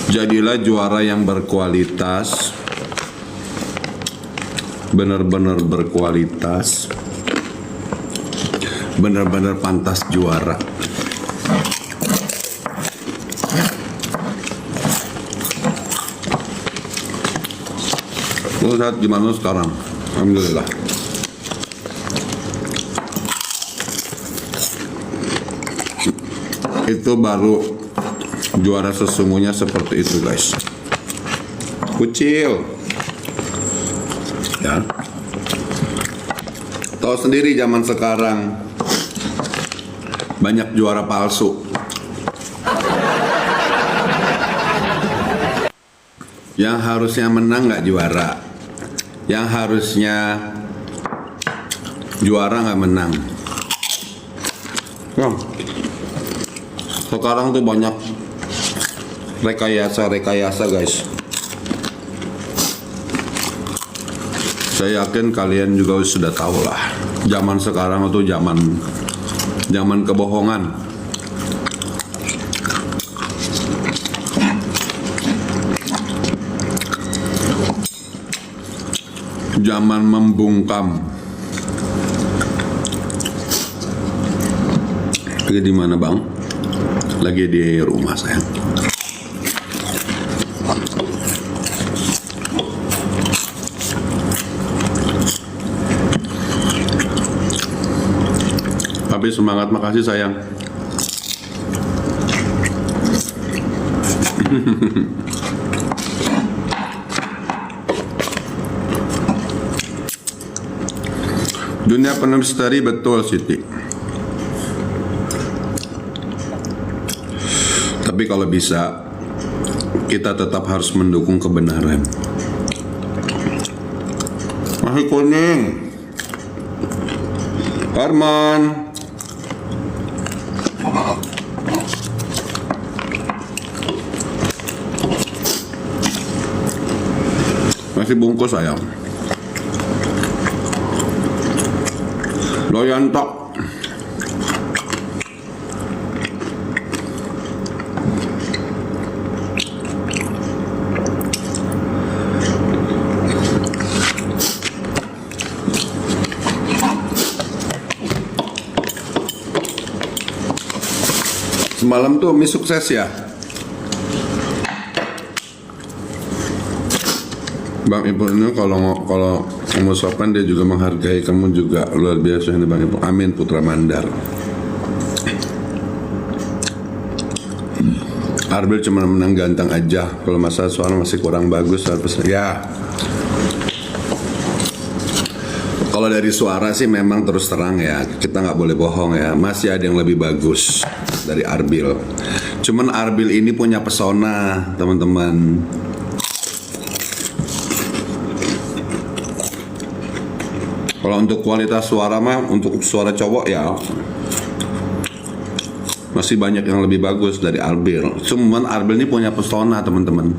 Jadilah juara yang berkualitas, benar-benar berkualitas, benar-benar pantas juara. Lu lihat gimana sekarang? Alhamdulillah. Itu baru juara sesungguhnya seperti itu, guys. Kucil. Ya. Tahu sendiri zaman sekarang banyak juara palsu. Yang harusnya menang nggak juara. Yang harusnya juara nggak menang. Nah, sekarang tuh banyak rekayasa guys. Saya yakin kalian juga sudah tahu lah. Zaman sekarang itu zaman kebohongan. Zaman membungkam. Lagi di mana, Bang? Lagi di rumah, sayang. Tapi semangat, makasih sayang. Dunia penuh misteri, betul Siti. Tapi kalau bisa, kita tetap harus mendukung kebenaran. Masih kuning, Arman. Masih bungkus sayang. Doyan tok. Semalam tuh mie sukses ya. Bang Ibu ini kalau mengucapkan dia juga menghargai kamu juga luar biasa ini Bang Ibu. Amin Putra Mandar. Arbil cuma menang ganteng aja. Kalau masalah suara masih kurang bagus harus ya. Kalau dari suara sih memang terus terang ya, kita nggak boleh bohong ya. Masih ada yang lebih bagus dari Arbil. Cuman Arbil ini punya pesona teman-teman. Kalau untuk kualitas suara mah, untuk suara cowok ya masih banyak yang lebih bagus dari Arbil. Cuman Arbil ini punya pesona teman-teman.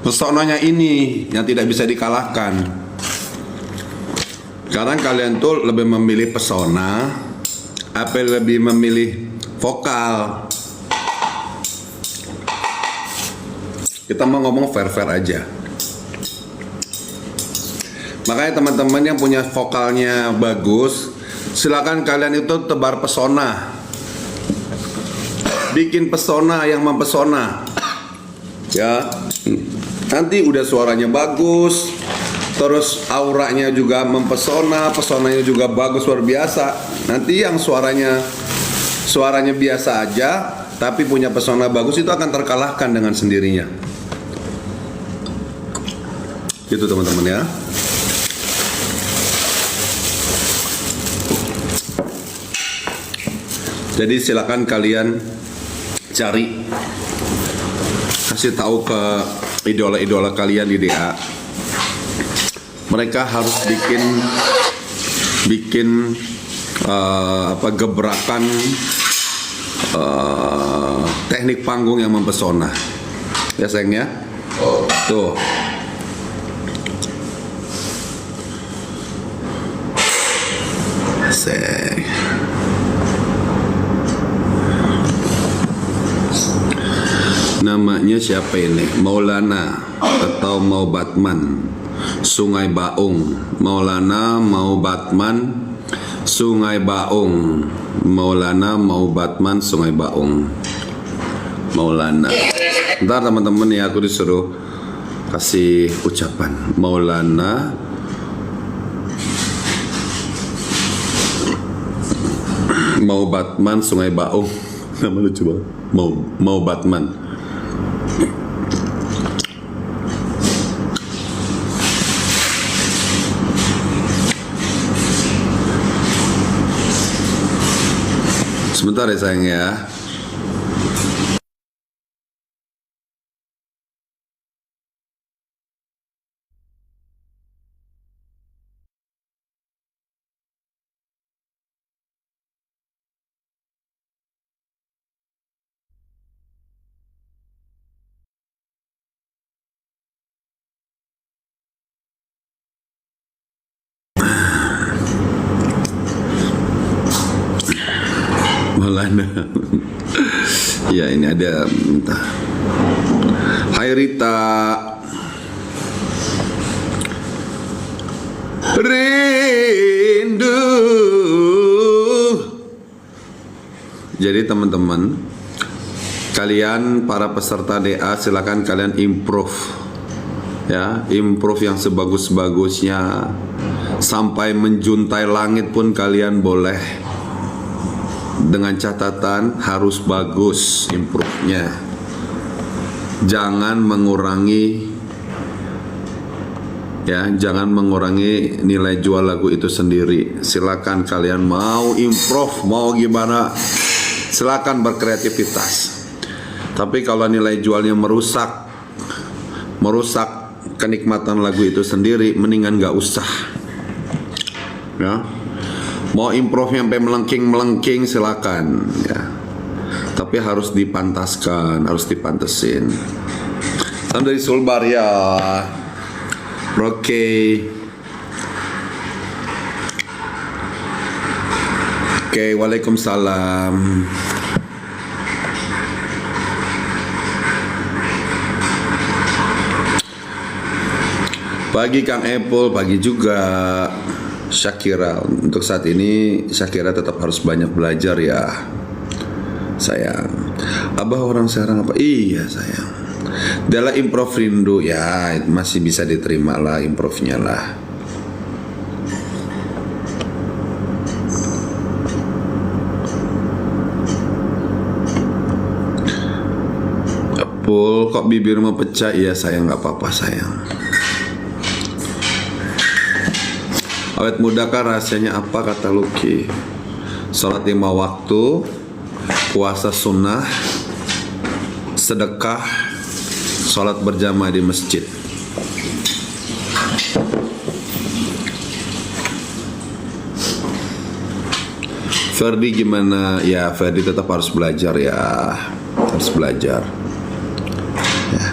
Pesonanya ini yang tidak bisa dikalahkan. Sekarang kalian tuh lebih memilih pesona, apa lebih memilih vokal? Kita mau ngomong fair-fair aja. Makanya teman-teman yang punya vokalnya bagus, silakan kalian itu tebar pesona. Bikin pesona yang mempesona. Ya. Nanti udah suaranya bagus, terus auranya juga mempesona, pesonanya juga bagus luar biasa. Nanti yang suaranya biasa aja, tapi punya pesona bagus itu akan terkalahkan dengan sendirinya. Gitu teman-teman ya. Jadi silakan kalian cari, kasih tahu ke idola-idola kalian di DA. Mereka harus bikin gebrakan teknik panggung yang mempesona. Ya sayangnya. Tuh. Asik. Namanya siapa ini? Maulana atau mau Batman? Sungai Baung. Maulana mau Batman Sungai Baung. Maulana mau Batman Sungai Baung. Maulana. Ntar teman-teman ya, aku disuruh kasih ucapan. Maulana mau Batman Sungai Baung. Nama lucu banget. Mau Batman. Sebentar ya sayang ya. Maulana. Ya ini ada entah. Hai Rita. Rindu. Jadi teman-teman, kalian para peserta DA silakan kalian improve. Ya, improve yang sebagus-bagusnya. Sampai menjuntai langit pun kalian boleh. Dengan catatan harus bagus improve-nya. Jangan mengurangi ya, jangan mengurangi nilai jual lagu itu sendiri. Silakan kalian mau improve, mau gimana, silakan berkreativitas. Tapi kalau nilai jualnya merusak kenikmatan lagu itu sendiri, mendingan nggak usah. Ya. Mau improve sampai melengking silakan ya. Tapi harus dipantaskan, harus dipantesin. Salam dari Sulbar ya. Oke. Oke, waalaikumsalam. Pagi Kang Apple, pagi juga. Syakira, untuk saat ini Syakira tetap harus banyak belajar ya sayang. Abah orang Serang apa? Iya sayang. Dalam improv rindu ya, masih bisa diterima lah improvnya lah. Apul, kok bibir mau pecah? Iya sayang, nggak apa-apa sayang. Awet muda kan rahasianya apa kata Lucky? Sholat 5 waktu, puasa sunnah, sedekah, sholat berjamaah di masjid. Ferdi gimana? Ya Ferdi tetap harus belajar ya, harus belajar. Ya.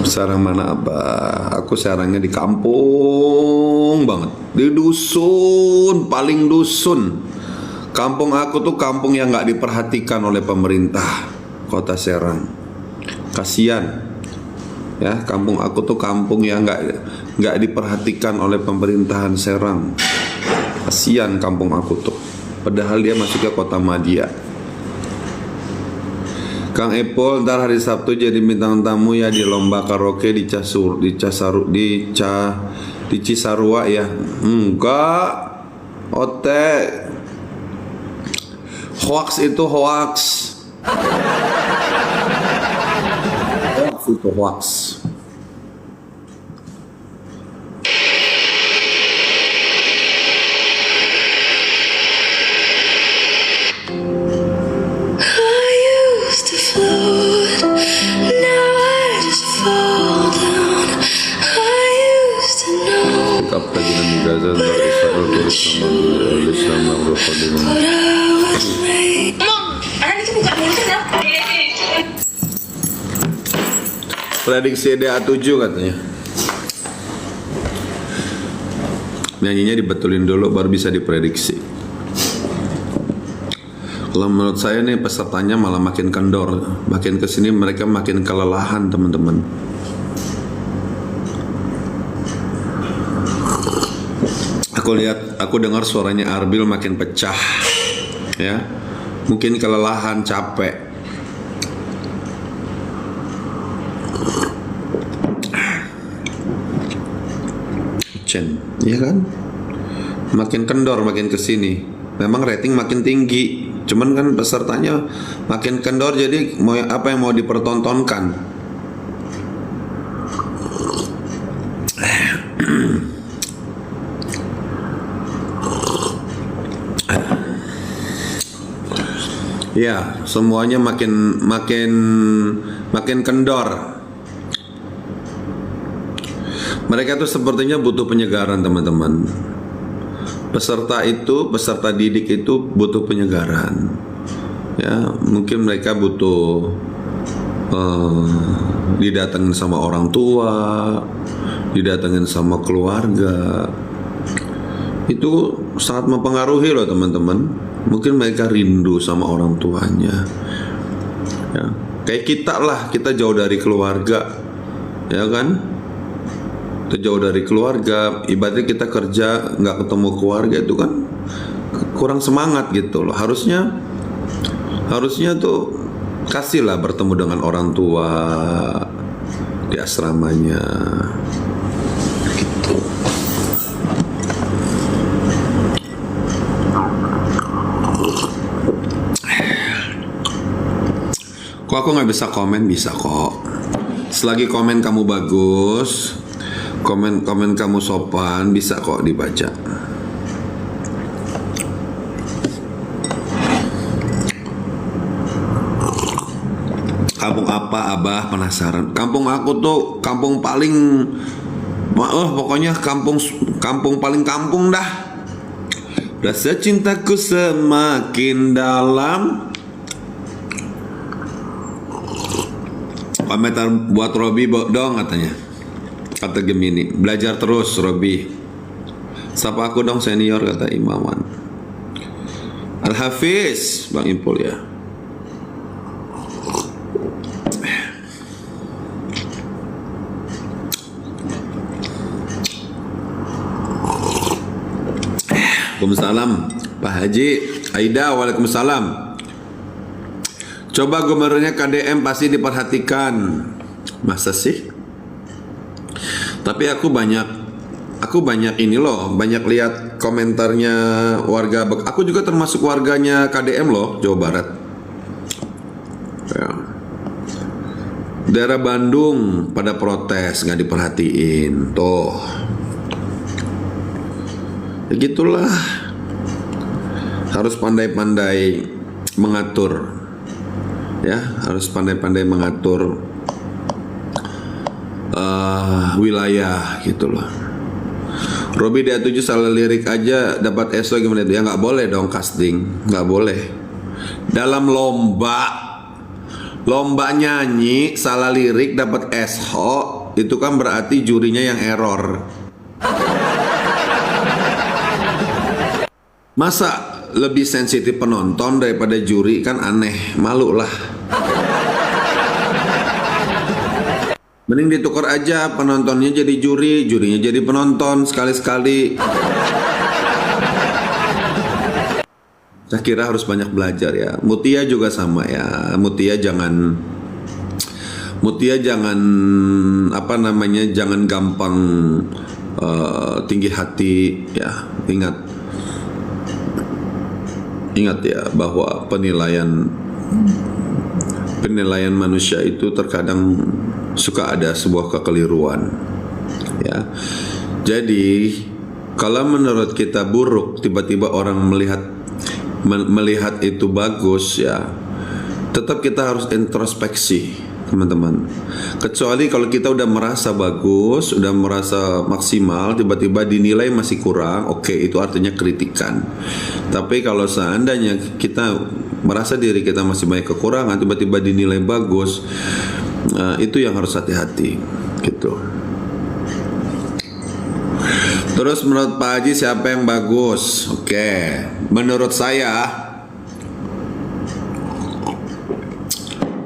Sarang mana Abah? Aku sarangnya di kampung banget, di dusun, paling dusun. Kampung aku tuh kampung yang nggak diperhatikan oleh pemerintah Kota Serang. Kasian, ya kampung aku tuh kampung yang nggak diperhatikan oleh pemerintahan Serang. Kasian kampung aku tuh. Padahal dia masuk ke Kota Madia. Kang Epol ntar hari Sabtu jadi bintang tamu ya di lomba karaoke di Cisarua ya. Enggak, Ote, hoax itu hoax. Hoax itu hoax. Prediksi DA7 katanya. Nyanyinya dibetulin dulu baru bisa diprediksi. Kalau menurut saya nih pesertanya malah makin kendor, makin kesini mereka makin kelelahan teman-teman. Aku dengar suaranya Arbil makin pecah, ya, mungkin kelelahan, capek. Chen, iya kan? Makin kendor, makin kesini. Memang rating makin tinggi, cuman kan pesertanya makin kendor, jadi mau apa yang mau dipertontonkan? Ya, semuanya makin kendor. Mereka tuh sepertinya butuh penyegaran teman-teman. Peserta didik itu butuh penyegaran. Ya, mungkin mereka butuh didatengin sama orang tua, didatengin sama keluarga. Itu sangat mempengaruhi loh teman-teman. Mungkin mereka rindu sama orang tuanya. Ya, kayak kita lah, kita jauh dari keluarga, ya kan? Kita jauh dari keluarga, ibaratnya kita kerja nggak ketemu keluarga, itu kan kurang semangat gitu loh. Harusnya tuh kasihlah bertemu dengan orang tua di asramanya gitu. Kok aku nggak bisa komen? Bisa kok. Selagi komen kamu bagus, komen kamu sopan, bisa kok dibaca. Kampung apa Abah? Penasaran. Kampung aku tuh kampung paling, pokoknya kampung paling kampung dah. Rasa cintaku semakin dalam. Komentar buat Robi dong katanya. Kata Gemini, belajar terus Robi. Sapa aku dong senior, kata Imawan. Al-Hafiz, Bang Impul ya. Waalaikumsalam Pak Haji. Aida, waalaikumsalam. Coba gubernurnya KDM pasti diperhatikan. Masa sih? Tapi aku banyak ini loh, banyak lihat komentarnya warga. Aku juga termasuk warganya KDM loh, Jawa Barat. Ya. Daerah Bandung pada protes, nggak diperhatiin. Tuh, ya gitulah. Harus pandai-pandai mengatur. Ya, harus pandai-pandai mengatur wilayah gitu loh. Robi D7 salah lirik aja dapat SO gimana itu? Ya nggak boleh dong casting, nggak boleh. Dalam lomba nyanyi salah lirik dapat SO, itu kan berarti jurinya yang error. Masa lebih sensitif penonton daripada juri, kan aneh, malu lah. Mending ditukar aja, penontonnya jadi juri, jurinya jadi penonton sekali-sekali. Saya kira harus banyak belajar ya. Mutia juga sama ya. Mutia jangan apa namanya, jangan gampang tinggi hati ya. Ingat ya bahwa penilaian manusia itu terkadang suka ada sebuah kekeliruan ya. Jadi kalau menurut kita buruk, tiba-tiba orang melihat itu bagus ya, tetap kita harus introspeksi teman-teman. Kecuali kalau kita udah merasa bagus, udah merasa maksimal, tiba-tiba dinilai masih kurang, oke, itu artinya kritikan. Tapi kalau seandainya kita merasa diri kita masih banyak kekurangan, tiba-tiba dinilai bagus, itu yang harus hati-hati gitu. Terus menurut Pak Haji siapa yang bagus? Oke, menurut saya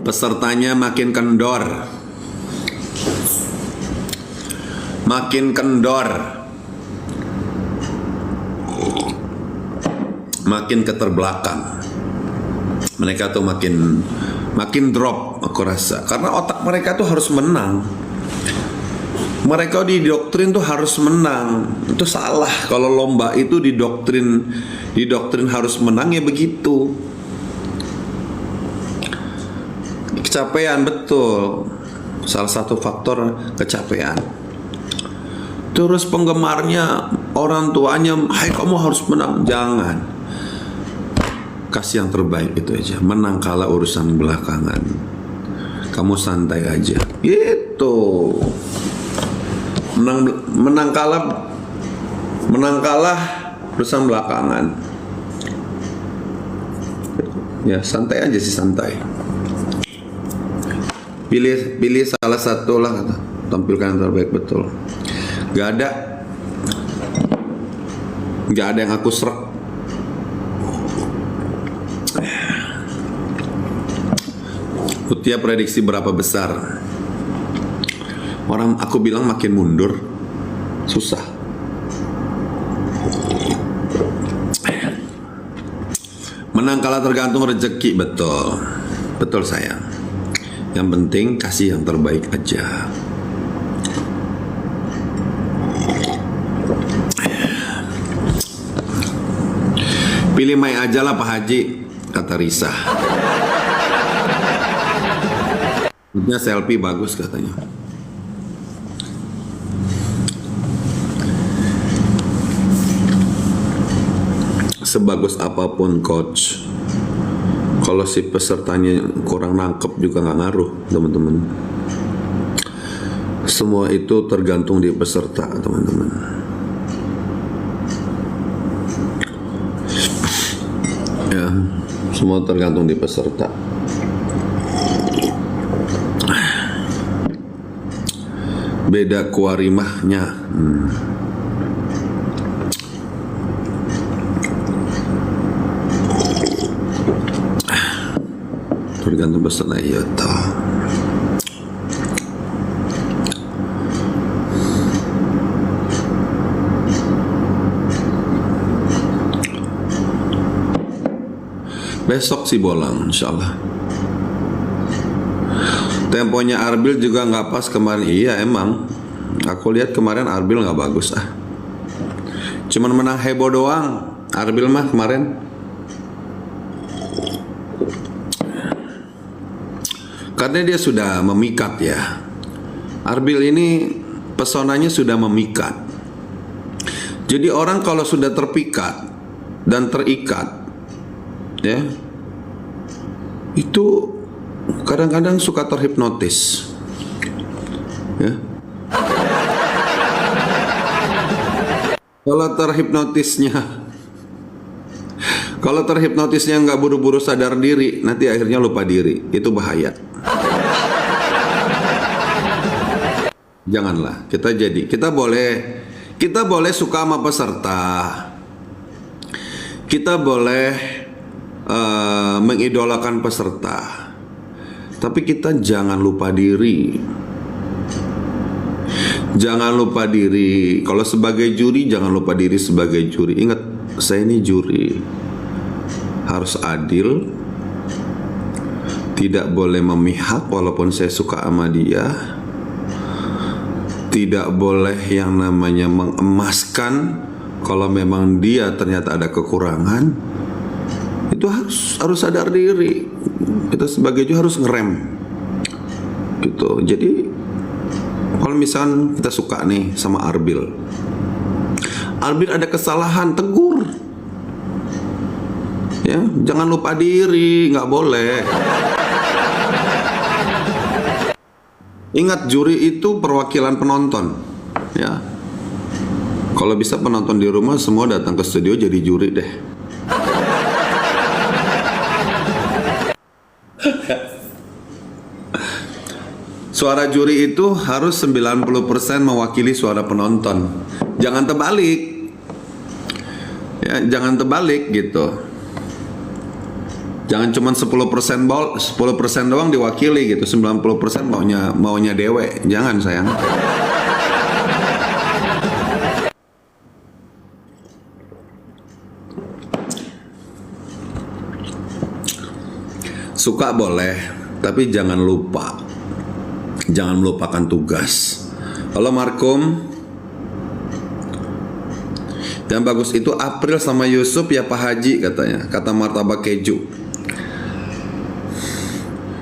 pesertanya makin kendor, makin kendor, makin keterbelakang. Mereka tuh makin drop, aku rasa, karena otak mereka tuh harus menang. Mereka didoktrin tuh harus menang. Itu salah. Kalau lomba itu didoktrin harus menang, ya begitu. Kecapean, betul. Salah satu faktor kecapean. Terus penggemarnya, orang tuanya, hai kamu harus menang. Jangan. Kasih yang terbaik itu aja. Menang kalah urusan belakangan. Kamu santai aja. Gitu. Menang kalah urusan belakangan. Ya santai aja sih, santai. Pilih salah satu lah, kata. Tampilkan yang terbaik, betul. Gak ada yang aku serak. Mutia prediksi berapa besar? Orang aku bilang makin mundur, susah. Menang kalah tergantung rezeki, betul. Betul sayang. Yang penting kasih yang terbaik aja. Pilih Mai aja lah Pak Haji, kata Risa. Maksudnya selfie bagus katanya. Sebagus apapun coach, kalau si pesertanya kurang nangkep juga nggak ngaruh, teman-teman. Semua itu tergantung di peserta, teman-teman. Ya, semua tergantung di peserta. Beda kuarimahnya. Tergantung peserta, ya toh. Besok sih bolang, insyaallah. Temponya Arbil juga nggak pas kemarin. Iya emang. Aku lihat kemarin Arbil nggak bagus ah. Cuman menang heboh doang. Arbil mah kemarin. Karena dia sudah memikat ya. Arbil ini pesonanya sudah memikat. Jadi orang kalau sudah terpikat dan terikat, ya, itu kadang-kadang suka terhipnotis, ya. Kalau terhipnotisnya nggak buru-buru sadar diri, nanti akhirnya lupa diri, itu bahaya. Janganlah. Kita boleh suka sama peserta, kita boleh mengidolakan peserta, tapi kita jangan lupa diri. Jangan lupa diri. Kalau sebagai juri, jangan lupa diri sebagai juri. Ingat, saya ini juri. Harus adil. Tidak boleh memihak walaupun saya suka sama dia. Tidak boleh yang namanya mengemaskan kalau memang dia ternyata ada kekurangan. Itu harus sadar diri. Kita sebagai juri harus ngerem. Gitu. Jadi kalau misalkan kita suka nih sama Arbil ada kesalahan, tegur. Ya, jangan lupa diri, nggak boleh. Ingat, juri itu perwakilan penonton, ya. Kalau bisa penonton di rumah semua datang ke studio jadi juri deh. Suara juri itu harus 90% mewakili suara penonton. Jangan terbalik. Ya, jangan terbalik gitu. Jangan cuma 10% 10% doang diwakili gitu, 90% maunya dewe. Jangan sayang. Suka boleh, tapi jangan lupa. Jangan melupakan tugas. Halo Markum. Yang bagus itu April sama Yusuf ya Pak Haji katanya. Kata Martabak Keju.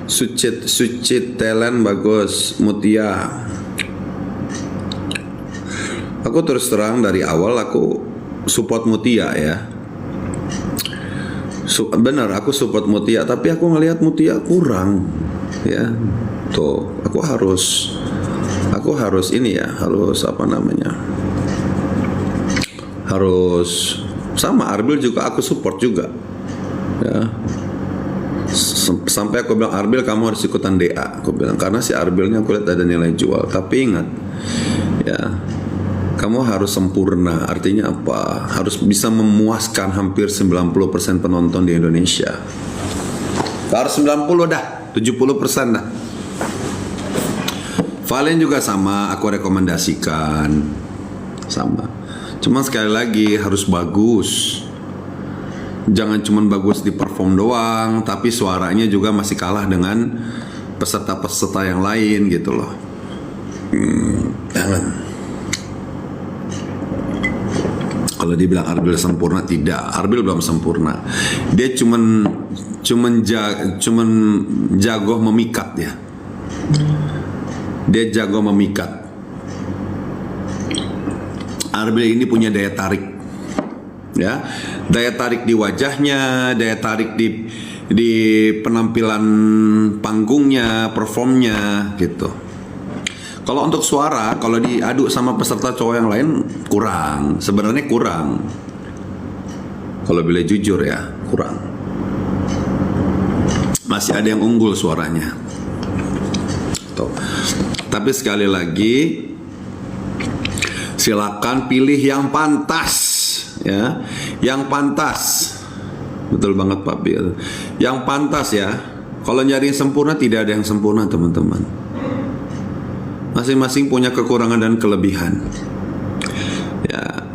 Sucit Thailand bagus. Mutia. Aku terus terang dari awal aku support Mutia ya. Benar aku support Mutia, tapi aku ngelihat Mutia kurang ya. Tuh, aku harus ini ya, harus apa namanya? Harus sama Arbil juga aku support juga. Ya. Sampai aku bilang Arbil kamu harus ikutan DA. Aku bilang karena si Arbilnya aku lihat ada nilai jual. Tapi ingat ya, kamu harus sempurna. Artinya apa? Harus bisa memuaskan hampir 90% penonton di Indonesia. Harus 90 dah, 70% dah. Valen juga sama, aku rekomendasikan. Sama. Cuma sekali lagi harus bagus. Jangan cuma bagus di perform doang, tapi suaranya juga masih kalah dengan peserta-peserta yang lain gitu loh. Jangan. Kalau dibilang Arbil sempurna, tidak. Arbil belum sempurna. Dia cuman jago memikat ya. Dia jago memikat. Arbil ini punya daya tarik. Ya, daya tarik di wajahnya, daya tarik di penampilan panggungnya, performnya gitu. Kalau untuk suara, kalau diadu sama peserta cowok yang lain kurang, sebenarnya kurang. Kalau boleh jujur ya, kurang. Masih ada yang unggul suaranya. Tuh. Tapi sekali lagi, silakan pilih yang pantas, ya, yang pantas. Betul banget Pak Bill. Yang pantas ya. Kalau nyari yang sempurna tidak ada yang sempurna teman-teman. Masing-masing punya kekurangan dan kelebihan. Ya,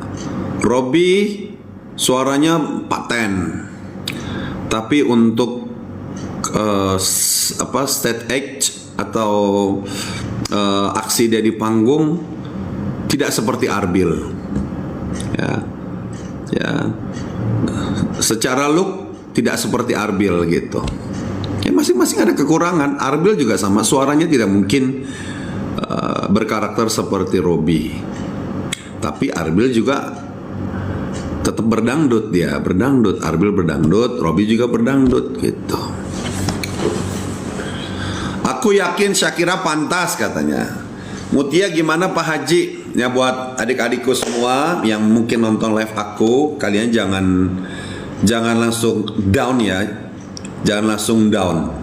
Robby suaranya paten, tapi untuk stage act atau aksi dia di panggung tidak seperti Arbil. Ya, secara look tidak seperti Arbil gitu. Ya masing-masing ada kekurangan. Arbil juga sama, suaranya tidak mungkin berkarakter seperti Robby. Tapi Arbil juga tetap berdangdut, dia berdangdut. Arbil berdangdut, Robby juga berdangdut gitu. Aku yakin Shakira pantas katanya. Mutia gimana Pak Haji? Ya buat adik-adikku semua yang mungkin nonton live aku, kalian jangan langsung down ya. Jangan langsung down.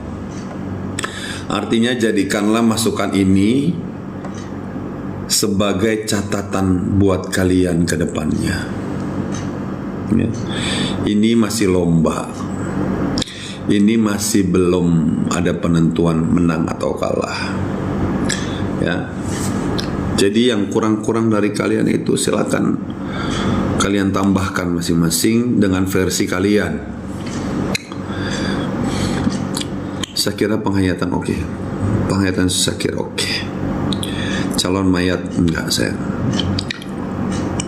Artinya jadikanlah masukan ini sebagai catatan buat kalian ke depannya. Ya. Ini masih lomba. Ini masih belum ada penentuan menang atau kalah. Ya. Jadi yang kurang-kurang dari kalian itu silakan kalian tambahkan masing-masing dengan versi kalian. Saya kira penghayatan oke. Penghayatan saya kira oke. Calon mayat enggak saya.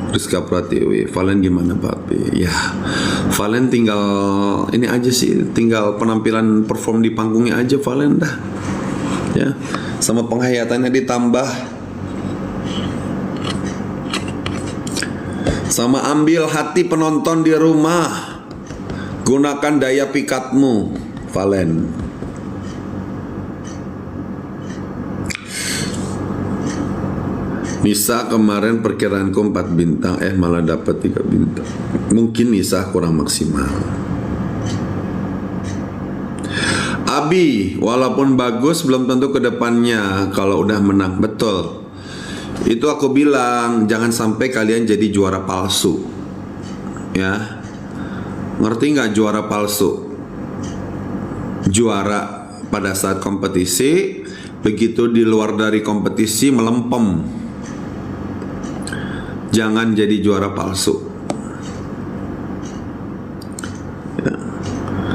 Rizka Pratiwi, Valen gimana Pak? Ya, Valen tinggal ini aja sih, tinggal penampilan perform di panggungnya aja Valen dah. Ya, sama penghayatannya ditambah. Sama ambil hati penonton di rumah. Gunakan daya pikatmu, Valen. Nisa kemarin perkiraanku 4 bintang, malah dapat 3 bintang. Mungkin Nisa kurang maksimal. Abi, walaupun bagus belum tentu ke depannya kalau udah menang. Betul. Itu aku bilang, jangan sampai kalian jadi juara palsu. Ya. Ngerti nggak juara palsu? juara pada saat kompetisi, begitu di luar dari kompetisi melempem. Jangan jadi juara palsu. Ya.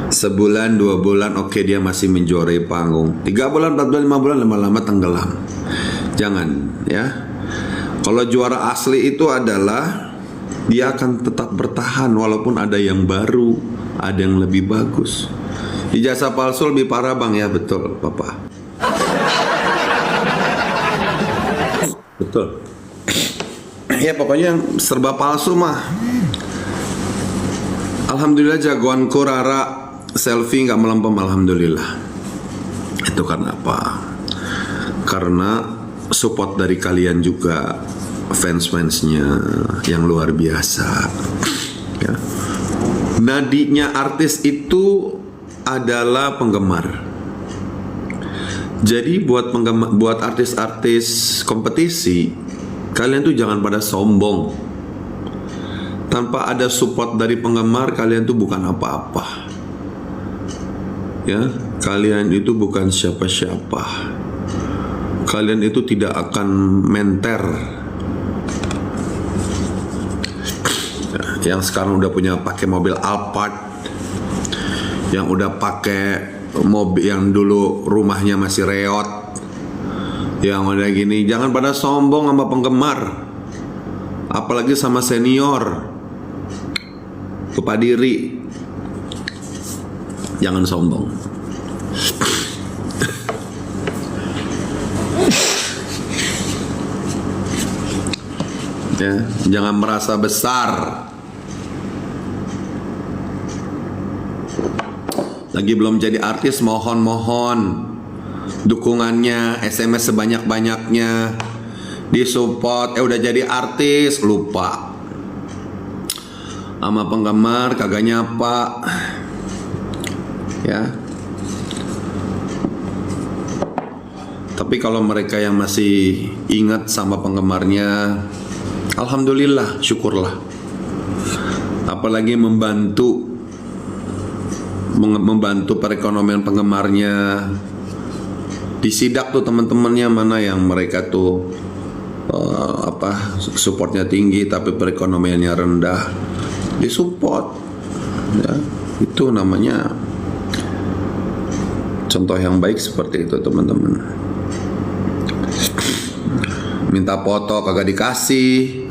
Sebulan, 2 bulan, oke, dia masih menjuarai panggung. 3 bulan, 4 bulan, 5 bulan, lama-lama tenggelam. Jangan, ya. Kalau juara asli itu adalah dia akan tetap bertahan walaupun ada yang baru, ada yang lebih bagus. Ijazah palsu lebih parah bang, ya betul Papa. Betul. Ya pokoknya yang serba palsu mah. Alhamdulillah jagoanku Rara selfie nggak melempem, alhamdulillah. Itu karena apa? Karena support dari kalian juga, fans-fansnya yang luar biasa. Ya. Nadinya artis itu adalah penggemar. Jadi buat artis-artis kompetisi, kalian tuh jangan pada sombong. Tanpa ada support dari penggemar, kalian tuh bukan apa-apa. Ya, kalian itu bukan siapa-siapa. Kalian itu tidak akan menter. Ya, yang sekarang udah pakai mobil Alphard, yang udah pakai mobil yang dulu rumahnya masih reot, yang udah gini, jangan pada sombong sama penggemar, apalagi sama senior. Lupa diri, jangan sombong. Ya, jangan merasa besar. Lagi belum jadi artis, mohon dukungannya, SMS sebanyak-banyaknya, disupport. Udah jadi artis, lupa sama penggemar, kagak nyapa. Ya. Tapi kalau mereka yang masih ingat sama penggemarnya, alhamdulillah, syukurlah. Apalagi membantu perekonomian penggemarnya. Disidak tuh teman-temannya mana yang mereka tuh supportnya tinggi tapi perekonomiannya rendah, disupport. Ya, itu namanya contoh yang baik seperti itu teman-teman. Minta foto kagak dikasih.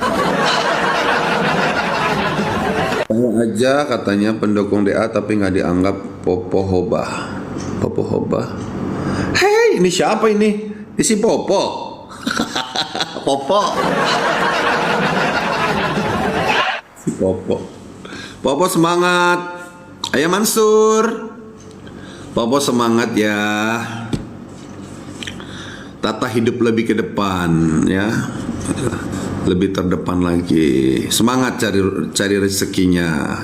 Saya aja katanya pendukung DA tapi nggak dianggap Popo Hoba. Popo Hoba. Hei, ini siapa ini? Ini si Popo. Popo. Si Popo. Popo semangat. Ayo Mansur. Popo semangat ya. Tata hidup lebih ke depan ya. Lebih terdepan lagi. Semangat cari rezekinya.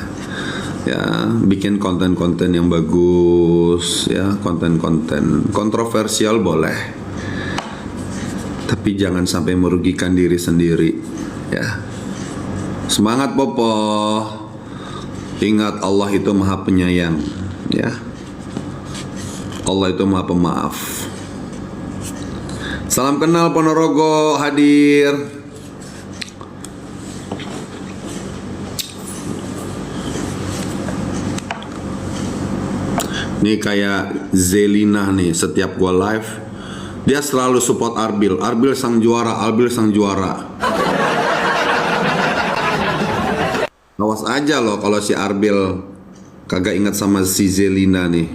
Ya, bikin konten-konten yang bagus ya, konten-konten kontroversial boleh. Tapi jangan sampai merugikan diri sendiri ya. Semangat Popo. Ingat Allah itu Maha Penyayang ya. Allah itu Maha Pemaaf. Salam kenal Ponorogo hadir. Nih kayak Zelina nih, setiap gua live dia selalu support Arbil. Arbil sang juara, Arbil sang juara. Awas aja loh kalau si Arbil kagak ingat sama si Zelina nih.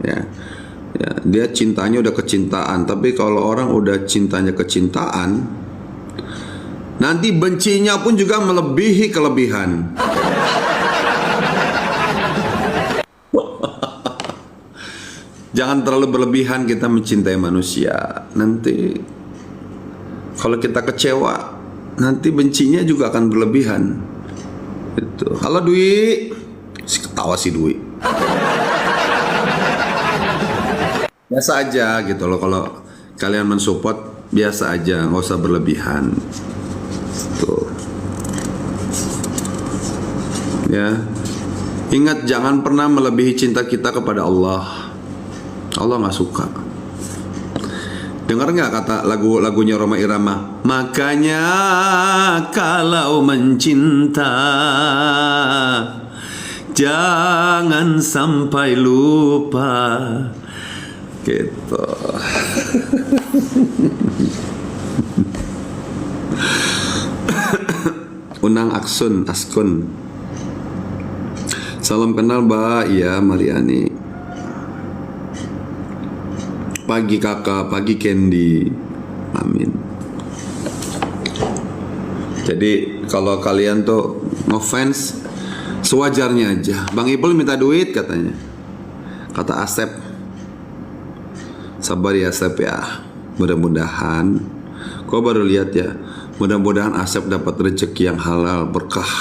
Ya. Ya, dia cintanya udah kecintaan, tapi kalau orang udah cintanya kecintaan, nanti bencinya pun juga melebihi kelebihan. Jangan terlalu berlebihan kita mencintai manusia. Nanti kalau kita kecewa, nanti bencinya juga akan berlebihan. Itu. Halo Dwi. Si ketawa si Dwi. Biasa aja gitu loh, kalau kalian mensupport biasa aja, nggak usah berlebihan. Tuh. Ya. Ingat, jangan pernah melebihi cinta kita kepada Allah. Allah nggak suka. Dengar nggak kata lagunya Rhoma Irama? Makanya kalau mencinta jangan sampai lupa. Gitu. Unang Askun. Salam kenal Mbak. Iya Mariani. Pagi kakak, pagi Candy. Amin. Jadi kalau kalian tuh ngefans, sewajarnya aja. Bang Ipul minta duit katanya. Kata Asep. Sabar ya Asep ya. Mudah-mudahan. Kau baru lihat ya. Mudah-mudahan Asep dapat rezeki yang halal, berkah.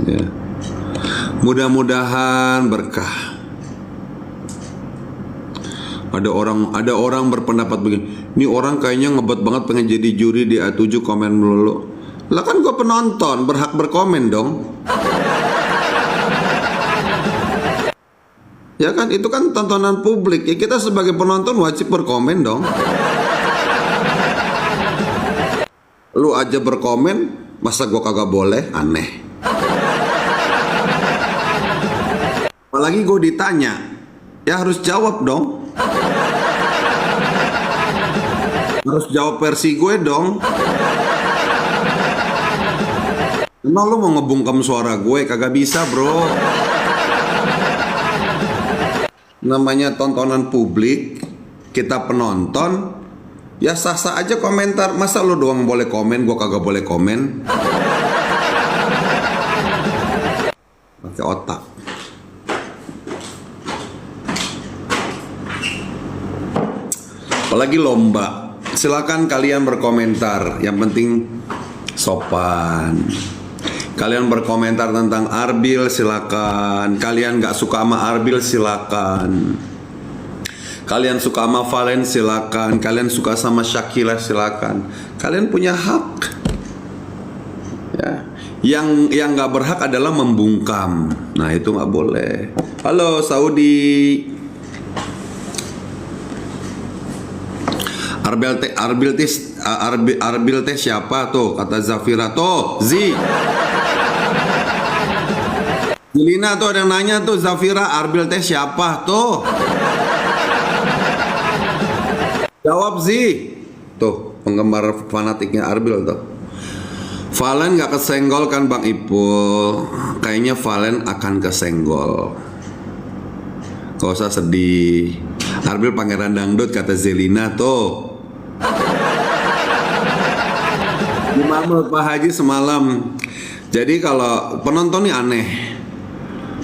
Ya. Mudah-mudahan berkah. Ada orang berpendapat begini, ini orang kayaknya ngebet banget pengen jadi juri di A7 komen melulu. Lah kan gue penonton, berhak berkomen dong. Ya kan, itu kan tontonan publik. Ya kita sebagai penonton wajib berkomen dong. Lu aja berkomen, masa gue kagak boleh? Aneh. Apalagi gue ditanya, ya harus jawab dong. Harus jawab versi gue dong. Emang lu mau ngebungkam suara gue? Kagak bisa bro. Namanya tontonan publik, kita penonton, ya sah-sah aja komentar. Masa lu doang boleh komen, gue kagak boleh komen? Pakai otak. Apalagi lomba. Silakan kalian berkomentar. Yang penting sopan. Kalian berkomentar tentang Arbil silakan. Kalian gak suka sama Arbil silakan. Kalian suka sama Valen silakan. Kalian suka sama Shakila silakan. Kalian punya hak. Ya. Yang gak berhak adalah membungkam. Nah itu gak boleh. Halo Saudi. Arbil teh siapa tuh? Kata Zafira tuh, Jelina tuh ada yang nanya tuh, Zafira, Arbil teh siapa tuh? Jawab tuh penggemar fanatiknya Arbil tuh. Valen gak kesenggol kan Bang Ipul? Kayaknya Valen akan kesenggol. Gak usah sedih. Arbil pangeran dangdut kata Zelina tuh. Gimana Pak Haji semalam? Jadi kalau penonton ini aneh.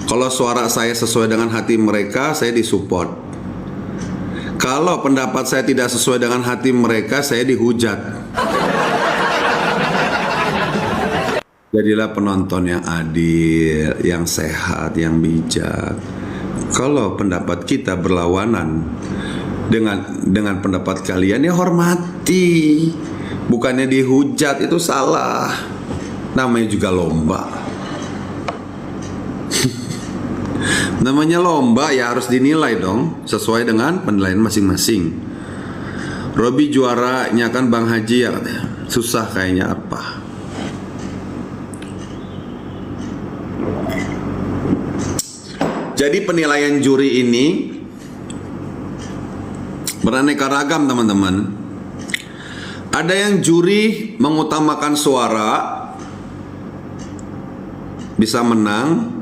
Kalau suara saya sesuai dengan hati mereka, saya disupport. Kalau pendapat saya tidak sesuai dengan hati mereka, saya dihujat. Jadilah penonton yang adil, yang sehat, yang bijak. Kalau pendapat kita berlawanan dengan pendapat kalian, ya hormati. Bukannya dihujat, itu salah. Namanya juga lomba. Namanya lomba ya harus dinilai dong sesuai dengan penilaian masing-masing. Robi juaranya kan Bang Haji ya katanya. Susah kayaknya apa. Jadi penilaian juri ini beraneka ragam teman-teman. Ada yang juri mengutamakan suara, bisa menang.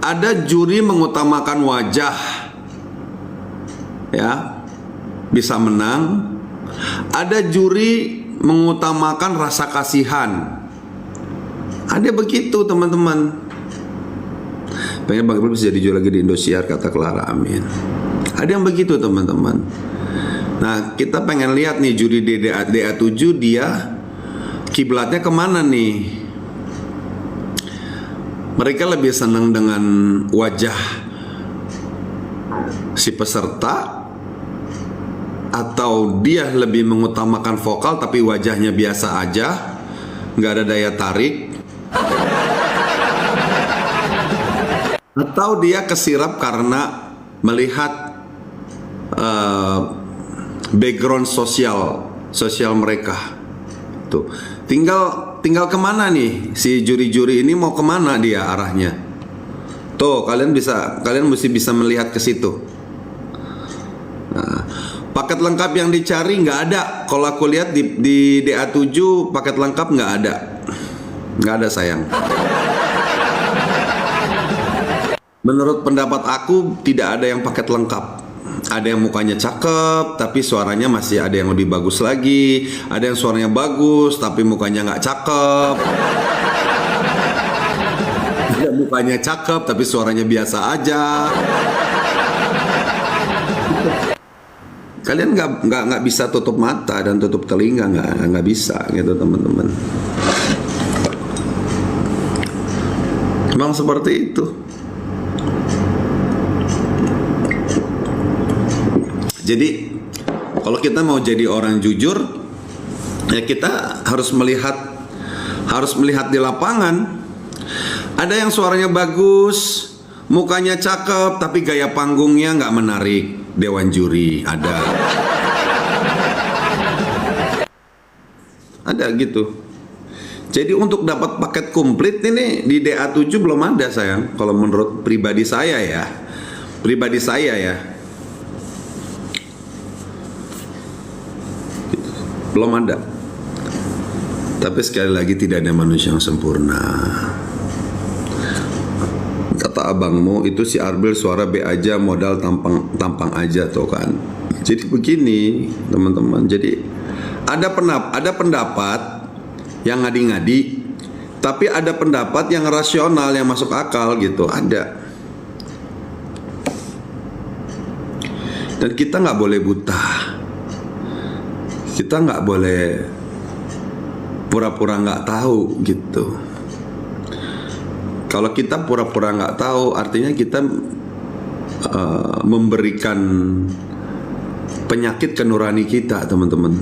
Ada juri mengutamakan wajah, ya, bisa menang. Ada juri mengutamakan rasa kasihan. Ada begitu teman-teman. Pengen Bang Ipul bisa jadi juri lagi di Indosiar kata Clara, amin. Ada yang begitu teman-teman. Nah kita pengen lihat nih juri DA7 dia kiblatnya kemana nih. Mereka lebih senang dengan wajah si peserta, atau dia lebih mengutamakan vokal tapi wajahnya biasa aja, nggak ada daya tarik. Atau dia kesirap karena melihat eh, background sosial mereka. Tuh, tinggal kemana nih si juri-juri ini, mau kemana dia arahnya? Tuh, kalian mesti bisa melihat ke situ. Nah, paket lengkap yang dicari nggak ada. Kalau aku lihat di DA7 paket lengkap nggak ada sayang. Menurut pendapat aku tidak ada yang paket lengkap. Ada yang mukanya cakep tapi suaranya masih ada yang lebih bagus lagi. Ada yang suaranya bagus tapi mukanya nggak cakep. Ada mukanya cakep tapi suaranya biasa aja. Kalian nggak bisa tutup mata dan tutup telinga, nggak bisa gitu teman-teman. Memang seperti itu. Jadi kalau kita mau jadi orang jujur, ya kita harus melihat di lapangan. Ada yang suaranya bagus, mukanya cakep, tapi gaya panggungnya nggak menarik. Dewan juri ada gitu. Jadi untuk dapat paket komplit ini di DA7 belum ada sayang. Kalau menurut pribadi saya ya, belum ada. Tapi sekali lagi tidak ada manusia yang sempurna. Kata abangmu itu si Arbil suara B aja, modal tampang aja tuh kan. Jadi begini teman-teman. Jadi ada pendapat yang ngadi-ngadi, tapi ada pendapat yang rasional yang masuk akal gitu, ada. Dan kita nggak boleh buta. Kita nggak boleh pura-pura nggak tahu gitu. Kalau kita pura-pura nggak tahu, artinya kita memberikan penyakit ke nurani kita, teman-teman.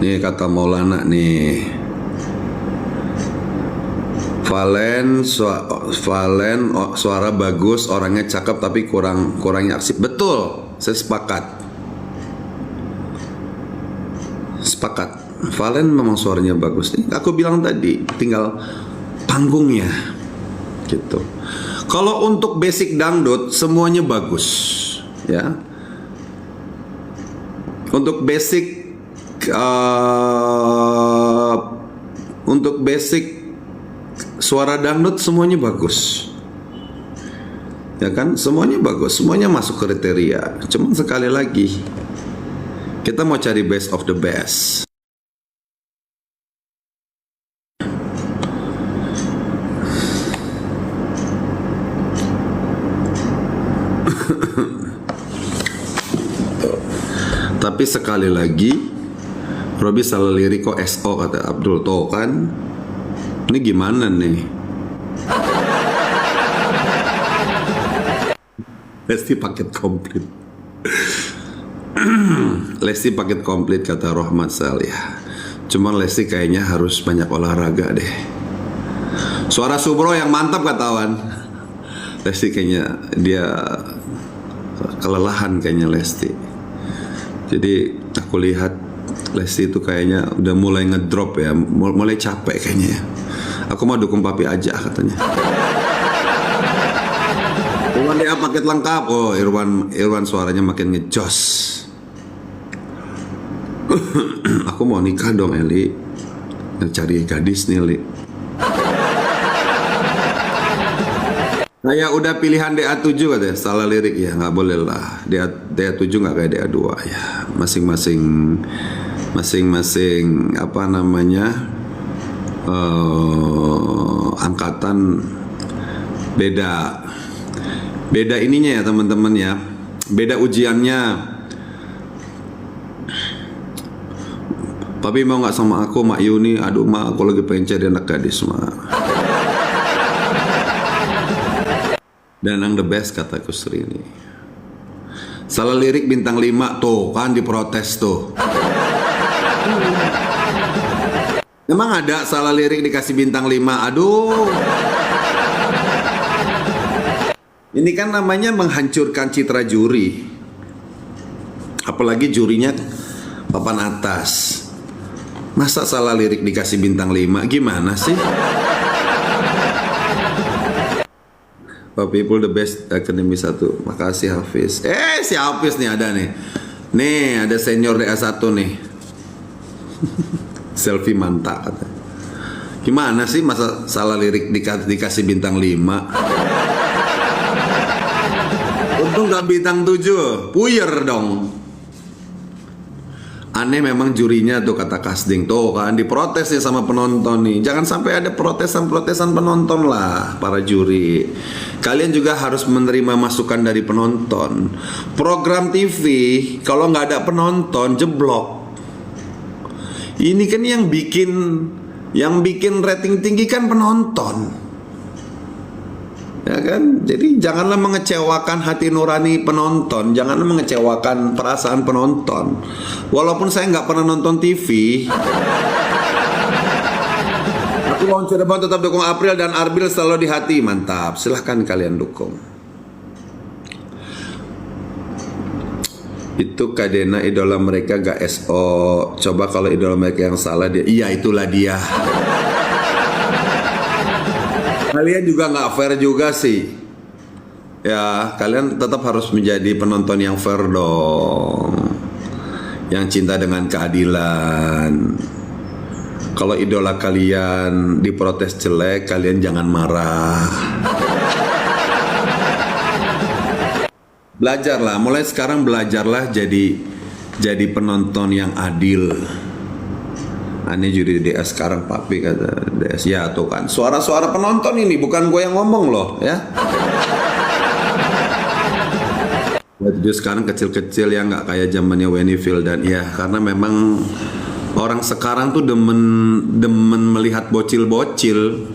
Nih kata Maulana nih, Valen suara bagus, orangnya cakep tapi kurangnya aksi. Betul, saya sepakat. Valen memang suaranya bagus nih. Aku bilang tadi, tinggal panggungnya gitu. Kalau untuk basic dangdut semuanya bagus, ya. Untuk basic suara dangdut semuanya bagus. Ya kan? Semuanya bagus, semuanya masuk kriteria. Cuman sekali lagi kita mau cari best of the best. Tapi sekali lagi, Robi salah lirik kok SO kata Abdul. Tuh kan, ini gimana nih? Lesti paket komplit. Lesti paket komplit kata Rohmat Salih. Cuman Lesti kayaknya harus banyak olahraga deh. Suara Subro yang mantap katawan. Lesti kayaknya dia kelelahan kayaknya Lesti. Jadi aku lihat Lesti itu kayaknya udah mulai ngedrop ya, mulai capek kayaknya ya. Aku mau dukung papi aja katanya. Irwan dia paket lengkap. Oh, Irwan suaranya makin ngejos. Aku mau nikah dong Eli. Cari gadis nih Eli. Kayak udah pilihan DA7 katanya, salah lirik ya, nggak boleh lah. DA7 nggak kayak DA2 ya. Masing-masing apa namanya angkatan beda ininya ya teman-teman ya, beda ujiannya. Papi mau nggak sama aku, Mak Yuni? Aduh Mak, aku lagi pengen cari anak gadis Mak. Dan yang the best kataku Sri ini. Salah lirik bintang 5 tuh kan diprotes tuh. Memang ada salah lirik dikasih bintang 5. Aduh. Ini kan namanya menghancurkan citra juri. Apalagi jurinya papan atas. Masa salah lirik dikasih bintang 5? Gimana sih? People the best akademi 1. Makasih Hafiz. Si Hafiz nih ada nih. Nih ada senior DA1 nih. Selfie mantap katanya. Gimana sih masa salah lirik dikasih bintang 5? Untung gak bintang 7. Puyer dong. Aneh memang jurinya tuh, kata Kasding. Tuh kan diprotes nih sama penonton nih. Jangan sampai ada protesan-protesan penonton lah, para juri. Kalian juga harus menerima masukan dari penonton. Program TV kalau nggak ada penonton jeblok. Ini kan yang bikin rating tinggi kan penonton. Ya kan? Jadi janganlah mengecewakan hati nurani penonton, janganlah mengecewakan perasaan penonton. Walaupun saya nggak pernah nonton TV, tapi lawan Cirebon tetap dukung April dan Arbil selalu di hati. Mantap, silahkan kalian dukung. Itu Kadena idola mereka gak SO. Coba kalau idola mereka yang salah dia. Iya, itulah dia. Kalian juga nggak fair juga sih. Ya, kalian tetap harus menjadi penonton yang fair dong. Yang cinta dengan keadilan. Kalau idola kalian diprotes jelek, kalian jangan marah. Belajarlah, mulai sekarang belajarlah jadi penonton yang adil. Aneh juri DS sekarang papi kata DS. Ya tuh kan suara-suara penonton ini, bukan gue yang ngomong loh ya. Jadi sekarang kecil-kecil ya, nggak kayak zamannya Wenny Phil dan ya, karena memang orang sekarang tuh demen melihat bocil-bocil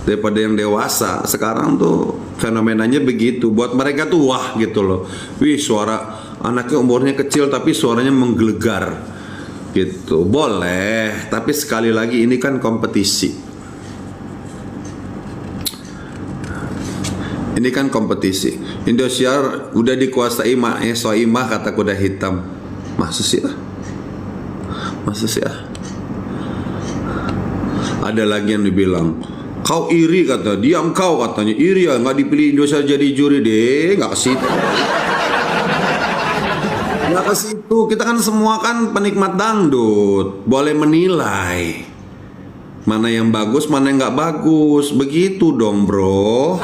daripada yang dewasa. Sekarang tuh fenomenanya begitu. Buat mereka tuh wah gitu loh. Wih, suara anaknya umurnya kecil tapi suaranya menggelegar. Gitu, boleh, tapi sekali lagi ini kan kompetisi. Ini kan kompetisi. Indosiar udah dikuasai Soimah, kata kuda hitam. Masa sih ah? Masa sih ah? Ada lagi yang dibilang, kau iri, kata, diam kau, katanya. Iri ya, nggak dipilih Indosiar jadi juri deh, nggak ke situ. Nggak ke situ, kita kan semua kan penikmat dangdut, boleh menilai mana yang bagus, mana yang nggak bagus, begitu dong bro.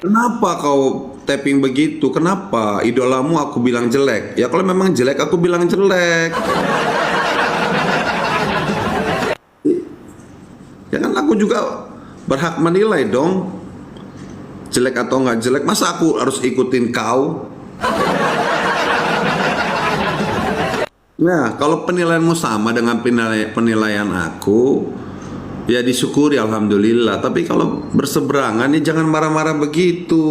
Kenapa kau tapping begitu? Kenapa idolamu aku bilang jelek? Ya kalau memang jelek aku bilang jelek. Ya kan aku juga berhak menilai dong. Jelek atau nggak jelek, masa aku harus ikutin kau? Nah, kalau penilaianmu sama dengan penilaian aku, ya disyukuri alhamdulillah. Tapi kalau berseberangan, ya jangan marah-marah begitu.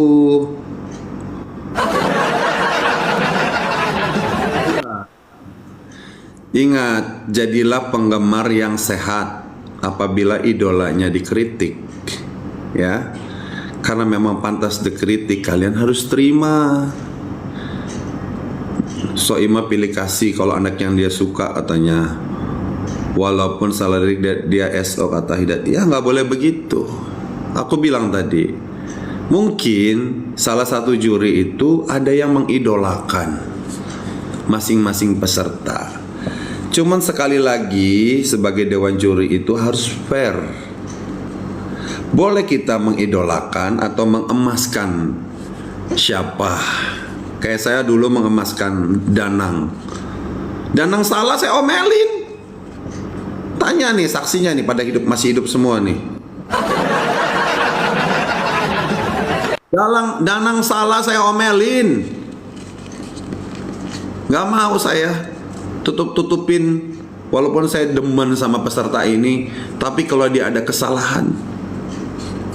Ingat, jadilah penggemar yang sehat apabila idolanya dikritik, ya. Karena memang pantas dikritik, kalian harus terima. Soimah pilih kasih kalau anak yang dia suka, katanya. Walaupun salah lirik dia SO, kata Hidayat. Ya nggak boleh begitu. Aku bilang tadi, mungkin salah satu juri itu ada yang mengidolakan masing-masing peserta. Cuman sekali lagi, sebagai dewan juri itu harus fair. Boleh kita mengidolakan atau mengemaskan siapa. Kayak saya dulu mengemaskan Danang. Danang salah saya omelin. Tanya nih saksinya nih, pada masih hidup semua nih. Danang salah saya omelin. Gak mau saya tutupin. Walaupun saya demen sama peserta ini, tapi kalau dia ada kesalahan,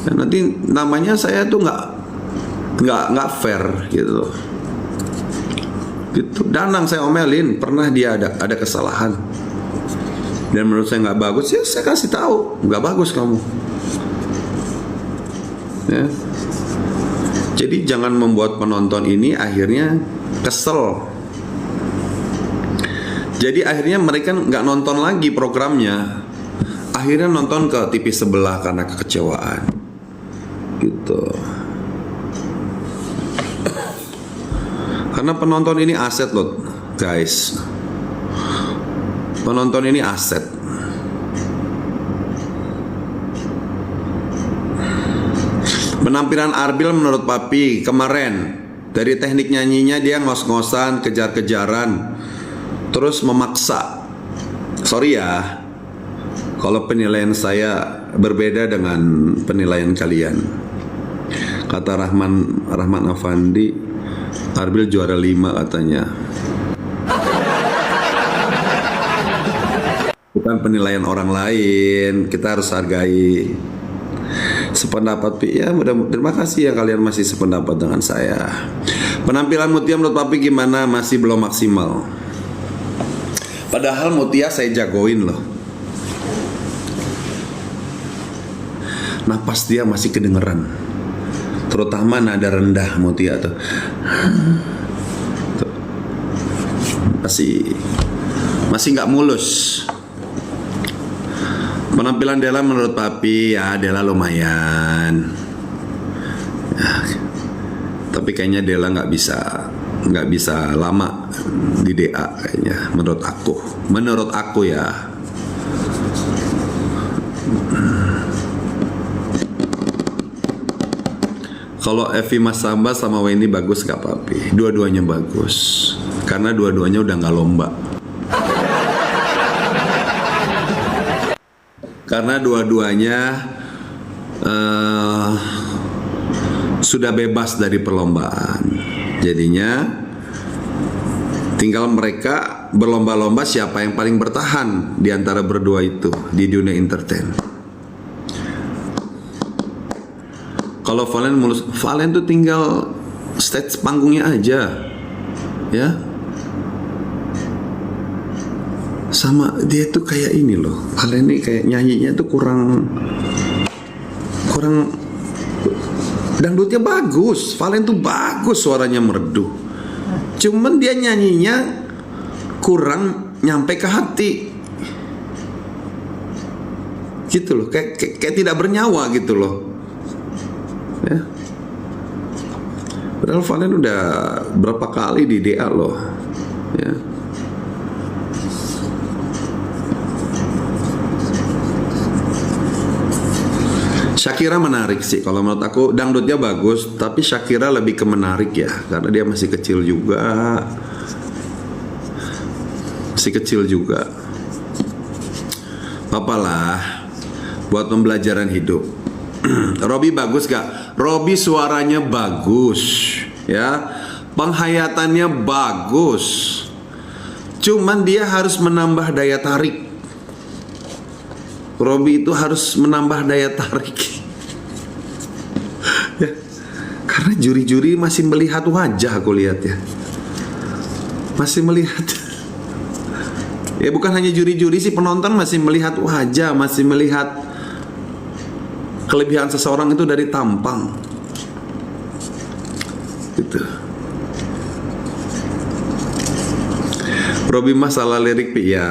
ya nanti namanya saya tuh nggak fair gitu. Gitu. Danang saya omelin, pernah dia ada kesalahan. dan menurut saya nggak bagus, ya saya kasih tahu nggak bagus kamu. Ya. Jadi jangan membuat penonton ini akhirnya kesel. Jadi akhirnya mereka nggak nonton lagi programnya. Akhirnya nonton ke TV sebelah karena kekecewaan. Gitu. Karena penonton ini aset loh, guys. Penonton ini aset. Penampilan Arbil menurut Papi kemarin, dari teknik nyanyinya dia ngos-ngosan, kejar-kejaran, terus memaksa. Sorry ya, kalau penilaian saya berbeda dengan penilaian kalian. Kata Rahman Afandi, Arbil juara 5 katanya. Bukan penilaian orang lain, kita harus hargai. Sependapat Pi, ya terima kasih ya kalian masih sependapat dengan saya. Penampilan Mutia menurut Papi gimana? Masih belum maksimal. Padahal Mutia saya jagoin loh. Napas dia masih kedengeran, terutama nada rendah Mutia tuh. Masih nggak mulus. Penampilan Della menurut Papi, ya Della lumayan. Ya, tapi kayaknya Della nggak bisa lama di DA kayaknya. Menurut aku ya. Kalau Evi Masamba sama Wendy bagus gak Papi? Dua-duanya bagus. Karena dua-duanya udah gak lomba. Karena dua-duanya sudah bebas dari perlombaan. Jadinya tinggal mereka berlomba-lomba siapa yang paling bertahan di antara berdua itu di dunia entertain. Kalau Valen tuh tinggal stage panggungnya aja, ya. Sama dia tuh kayak ini loh, Valen ini kayak nyanyinya tuh kurang dangdutnya bagus. Valen tuh bagus, suaranya merdu. Cuman dia nyanyinya kurang nyampe ke hati, gitu loh, kayak tidak bernyawa gitu loh. Ya. Padahal Valen udah berapa kali di DA loh, ya. Shakira menarik sih, kalau menurut aku dangdutnya bagus, tapi Shakira lebih ke menarik ya, karena dia masih kecil juga, Papalah buat pembelajaran hidup. Robby bagus gak? Robby suaranya bagus, ya, penghayatannya bagus. Cuman dia harus menambah daya tarik. Robby itu harus menambah daya tarik. Ya, karena juri-juri masih melihat wajah, aku lihat ya, masih melihat. Ya bukan hanya juri-juri sih, penonton masih melihat wajah, masih melihat kelebihan seseorang itu dari tampang, gitu. Robby mah salah lirik, ya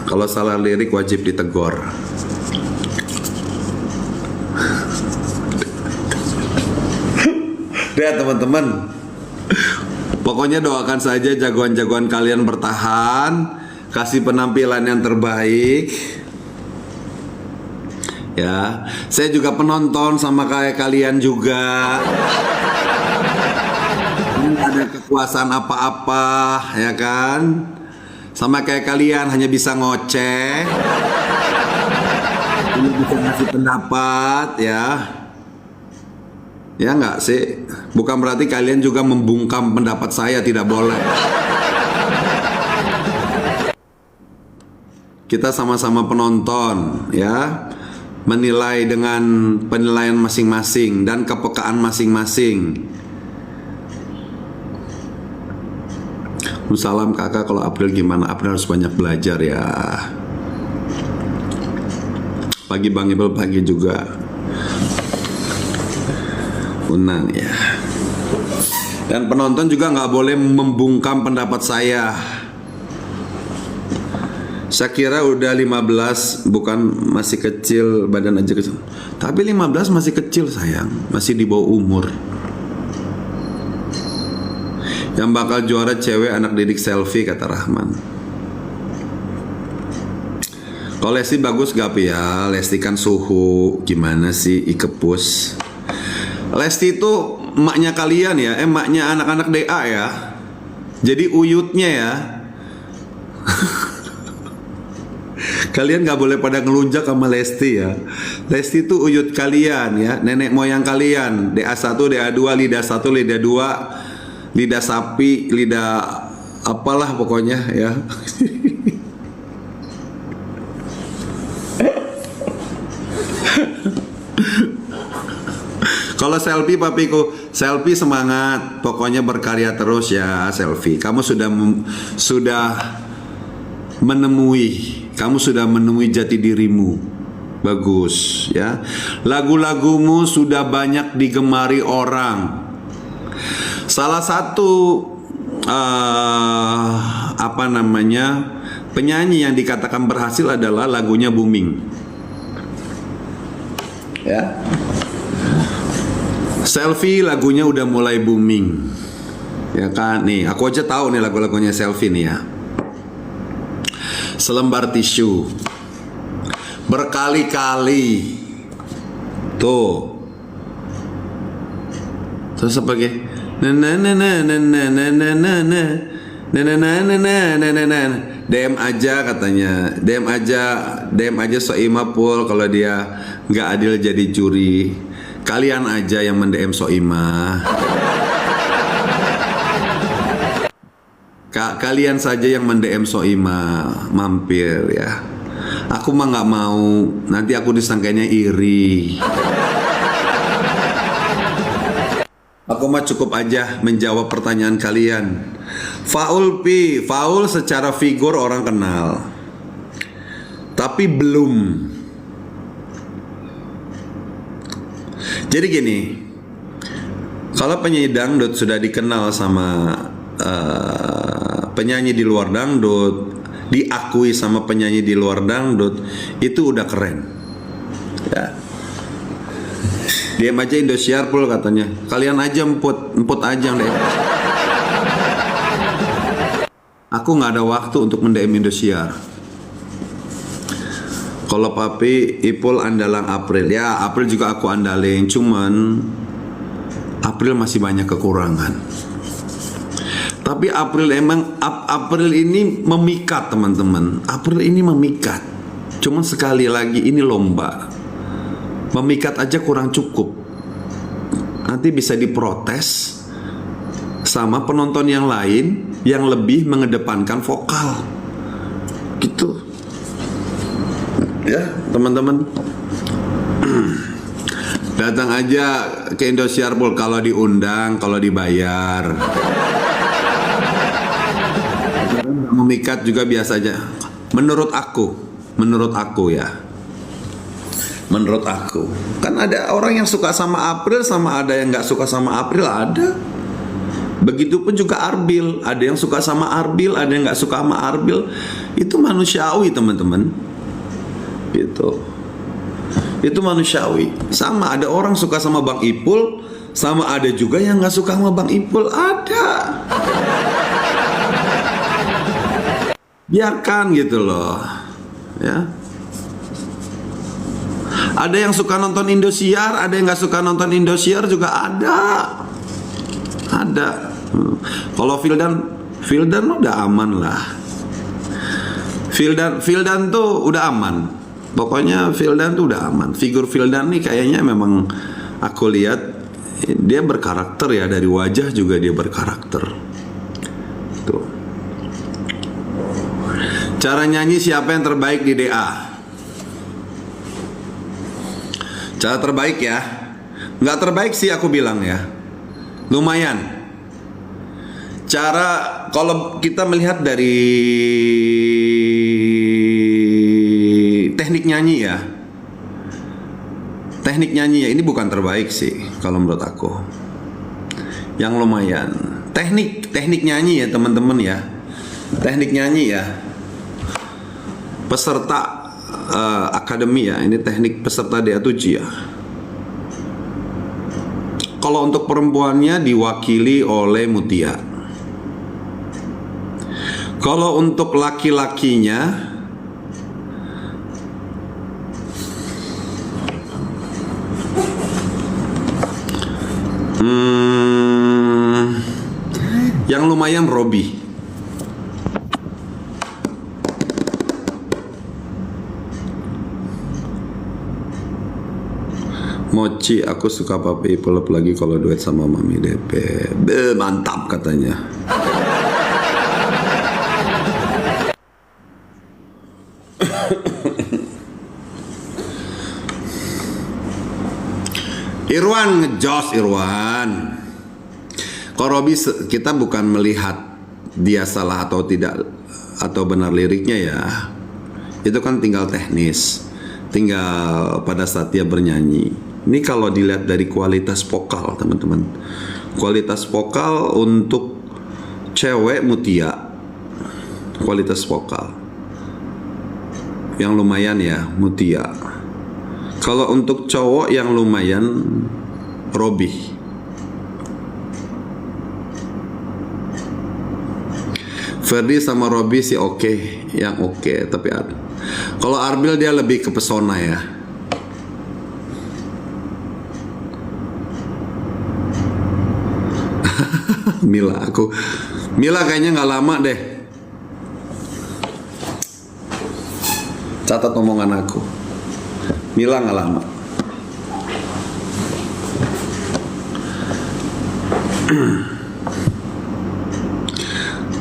kalau salah lirik wajib ditegur. Ya teman-teman, pokoknya doakan saja jagoan-jagoan kalian bertahan, kasih penampilan yang terbaik. Ya, saya juga penonton sama kayak kalian juga. Ada kekuasaan apa-apa, ya kan? Sama kayak kalian hanya bisa ngoceh, ini bisa ngasih pendapat, ya. Ya nggak sih? Bukan berarti kalian juga membungkam pendapat saya, tidak boleh. Kita sama-sama penonton, ya. Menilai dengan penilaian masing-masing dan kepekaan masing-masing. Salam kakak, kalau April gimana? April harus banyak belajar ya. Pagi Bang Ipul, pagi juga. Unang ya. Dan penonton juga nggak boleh membungkam pendapat saya. Saya kira udah 15, bukan masih kecil, badan aja kecil. Tapi 15 masih kecil sayang, masih di bawah umur. Yang bakal juara cewek anak didik selfie, kata Rahman. Kalau Lesti bagus gak ya? Lesti kan suhu. Gimana sih Ikepus? Lesti itu emaknya kalian ya, emaknya anak-anak DA ya. Jadi uyutnya ya. Kalian gak boleh pada ngelunjak sama Lesti ya. Lesti itu uyut kalian ya, nenek moyang kalian. DA1, DA2, lidah 1, lidah 2, lidah sapi, lidah apalah pokoknya ya. Kalau selfie papiku, selfie semangat, pokoknya berkarya terus ya selfie. Kamu sudah menemui jati dirimu. Bagus ya. Lagu-lagumu sudah banyak digemari orang. Salah satu penyanyi yang dikatakan berhasil adalah lagunya Booming. Ya. Selfie lagunya udah mulai booming. Ya kan? Nih, aku aja tahu nih lagu-lagunya Selfie nih ya. Selembar tisu. Berkali-kali. Tuh. Terus apa lagi? DM aja katanya. DM aja Soimah Pul kalau dia nggak adil jadi juri. Kalian aja yang mendm Soimah. Kalian saja yang mendm Soimah, mampir ya. Aku mah nggak mau, nanti aku disangkanya iri. Aku mah cukup aja menjawab pertanyaan kalian. Faul secara figur orang kenal, tapi belum. Jadi gini, kalau penyanyi dangdut sudah dikenal sama penyanyi di luar dangdut, diakui sama penyanyi di luar dangdut, itu udah keren. Ya. Diam aja Indosiar Pul katanya. Kalian aja emput aja deh. Aku nggak ada waktu untuk mendm Indosiar. Kalau Papi Ipul andalan April, ya April juga aku andalin, cuman April masih banyak kekurangan. Tapi April April ini memikat teman-teman. April ini memikat. Cuman sekali lagi ini lomba. Memikat aja kurang cukup. Nanti bisa diprotes sama penonton yang lain yang lebih mengedepankan vokal. Gitu. Ya teman-teman, datang aja ke Indosiar Pul kalau diundang, kalau dibayar. Memikat juga biasa aja. Menurut aku ya. Menurut aku, kan ada orang yang suka sama April, sama ada yang nggak suka sama April, ada. Begitupun juga Arbil, ada yang suka sama Arbil, ada yang nggak suka sama Arbil. Itu manusiawi teman-teman. Gitu. Itu manusiawi. Sama ada orang suka sama Bang Ipul, sama ada juga yang nggak suka sama Bang Ipul, ada. Biarkan gitu loh. Ya. Ada yang suka nonton Indosiar, ada yang nggak suka nonton Indosiar juga ada. Ada. Kalau Vildan udah aman lah. Vildan tuh udah aman. Pokoknya Vildan tuh udah aman. Figur Vildan nih kayaknya memang aku lihat dia berkarakter ya, dari wajah juga dia berkarakter. Tuh. Cara nyanyi siapa yang terbaik di DA? Cara terbaik ya. Nggak terbaik sih aku bilang ya. Lumayan. Cara kalau kita melihat dari teknik nyanyi ya, Teknik nyanyi ya ini bukan terbaik sih kalau menurut aku. Yang lumayan. Teknik nyanyi ya teman-teman ya. Teknik nyanyi ya. Peserta akademi ya. Ini teknik peserta DA7 ya. Kalau untuk perempuannya diwakili oleh Mutia. Kalau untuk laki-lakinya yang lumayan Robi. Mochi, aku suka Papi Ipul lagi kalau duet sama Mami DP. Mantap katanya. Irwan ngejos Irwan. Kalau Robi kita bukan melihat dia salah atau tidak atau benar liriknya ya. Itu kan tinggal teknis. Tinggal pada saat dia bernyanyi. Ini kalau dilihat dari kualitas vokal teman-teman. Kualitas vokal untuk cewek Mutia. Kualitas vokal yang lumayan ya Mutia. Kalau untuk cowok yang lumayan Robi. Ferdi sama Robi sih oke, yang oke. Tapi kalau Arbil dia lebih ke pesona ya. Mila kayaknya nggak lama deh. Catat omongan aku. Mila nggak lama.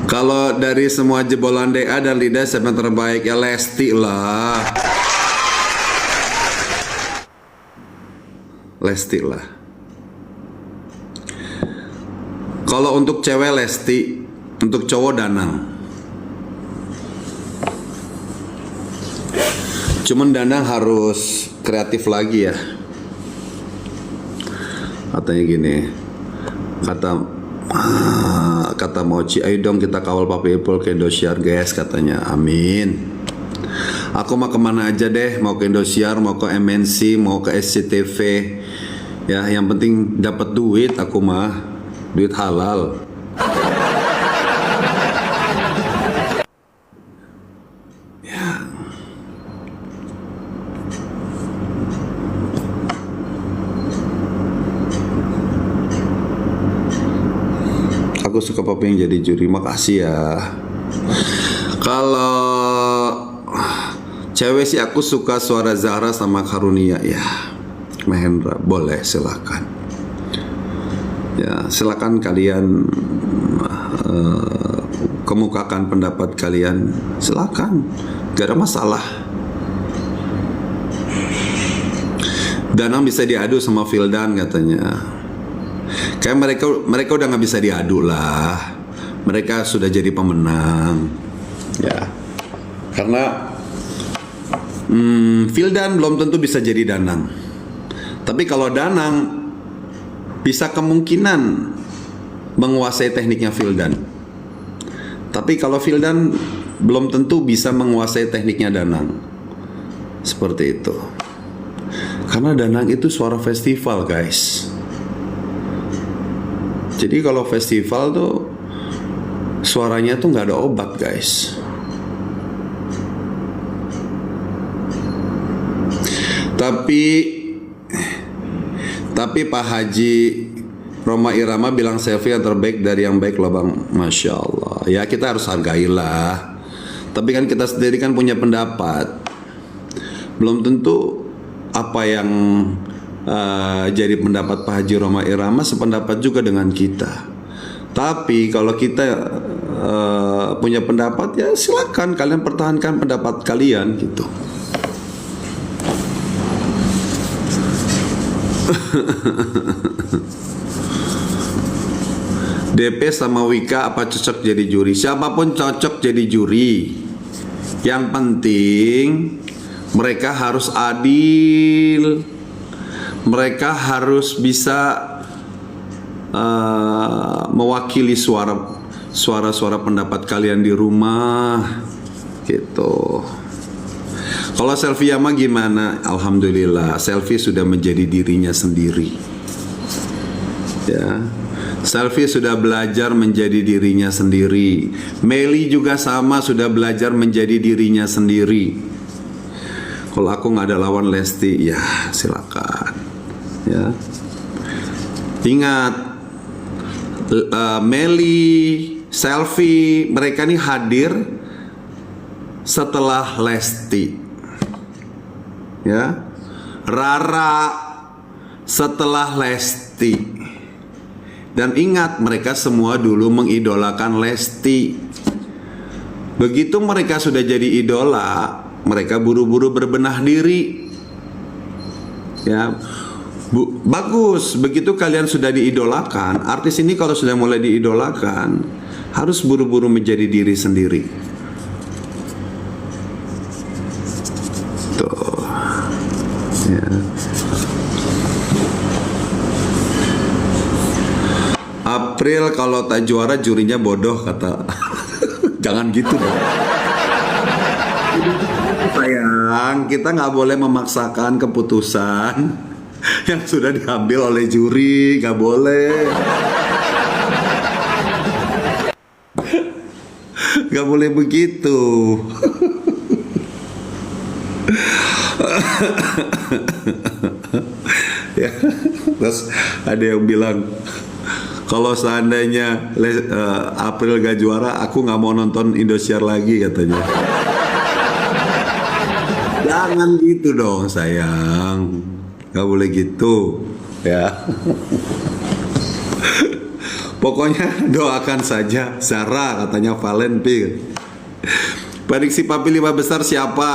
Kalau dari semua jebolan DA dan Lida siapa yang terbaik? Ya Lesti lah. Lesti lah. Kalau untuk cewek Lesti, untuk cowok Danang. Cuman Danang harus kreatif lagi ya. Katanya gini. Kata Mochi, ayo dong kita kawal Papi Ipul ke Indosiar guys katanya. Amin. Aku mau kemana aja deh, mau ke Indosiar, mau ke MNC, mau ke SCTV. Ya, yang penting dapat duit aku mah, duit halal. Ya. Aku suka Papi yang jadi juri. Makasih ya. Kalau cewek sih aku suka suara Zahra sama Karunia ya. Mahendra, boleh silakan. Ya, silakan kalian kemukakan pendapat kalian. Silakan. Gak ada masalah. Danang bisa diadu sama Vildan katanya. Kayak mereka udah nggak bisa diadu lah. Mereka sudah jadi pemenang. Ya, karena Vildan belum tentu bisa jadi Danang. Tapi kalau Danang bisa kemungkinan menguasai tekniknya Vildan. Tapi kalau Vildan belum tentu bisa menguasai tekniknya Danang. Seperti itu. Karena Danang itu suara festival guys. Jadi kalau festival tuh suaranya tuh nggak ada obat guys. Tapi Pak Haji Roma Irama bilang Selfie yang terbaik dari yang baik loh Bang. Masya Allah. Ya kita harus hargailah. Tapi kan kita sendiri kan punya pendapat. Belum tentu apa yang jadi pendapat Pak Haji Roma Irama sependapat juga dengan kita. Tapi kalau kita punya pendapat ya silakan kalian pertahankan pendapat kalian gitu. DP sama Wika apa cocok jadi juri? Siapapun cocok jadi juri. Yang penting mereka harus adil. mereka harus bisa mewakili suara-suara pendapat kalian di rumah gitu. Kalau Selvia mah gimana? Alhamdulillah, Selfie sudah menjadi dirinya sendiri. Ya, Selfie sudah belajar menjadi dirinya sendiri. Meli juga sama, sudah belajar menjadi dirinya sendiri. Kalau aku nggak ada lawan Lesti, ya silakan. Ya, ingat, Meli, Selfie, mereka ini hadir setelah Lesti. Ya, Rara setelah Lesti. Dan ingat, mereka semua dulu mengidolakan Lesti. Begitu mereka sudah jadi idola, mereka buru-buru berbenah diri. Ya, bagus. Begitu kalian sudah diidolakan, artis ini kalau sudah mulai diidolakan, harus buru-buru menjadi diri sendiri. Tuh. Ya. April kalau tak juara jurinya bodoh, kata. Jangan gitu dong. Sayang, kita nggak boleh memaksakan keputusan yang sudah diambil oleh juri, nggak boleh. Nggak boleh begitu. Ya, terus ada yang bilang, kalau seandainya April gak juara, aku nggak mau nonton Indosiar lagi, katanya. Jangan gitu dong sayang, nggak boleh gitu ya. Pokoknya doakan saja Zara, katanya Valentin. Prediksi Papi 5 besar siapa?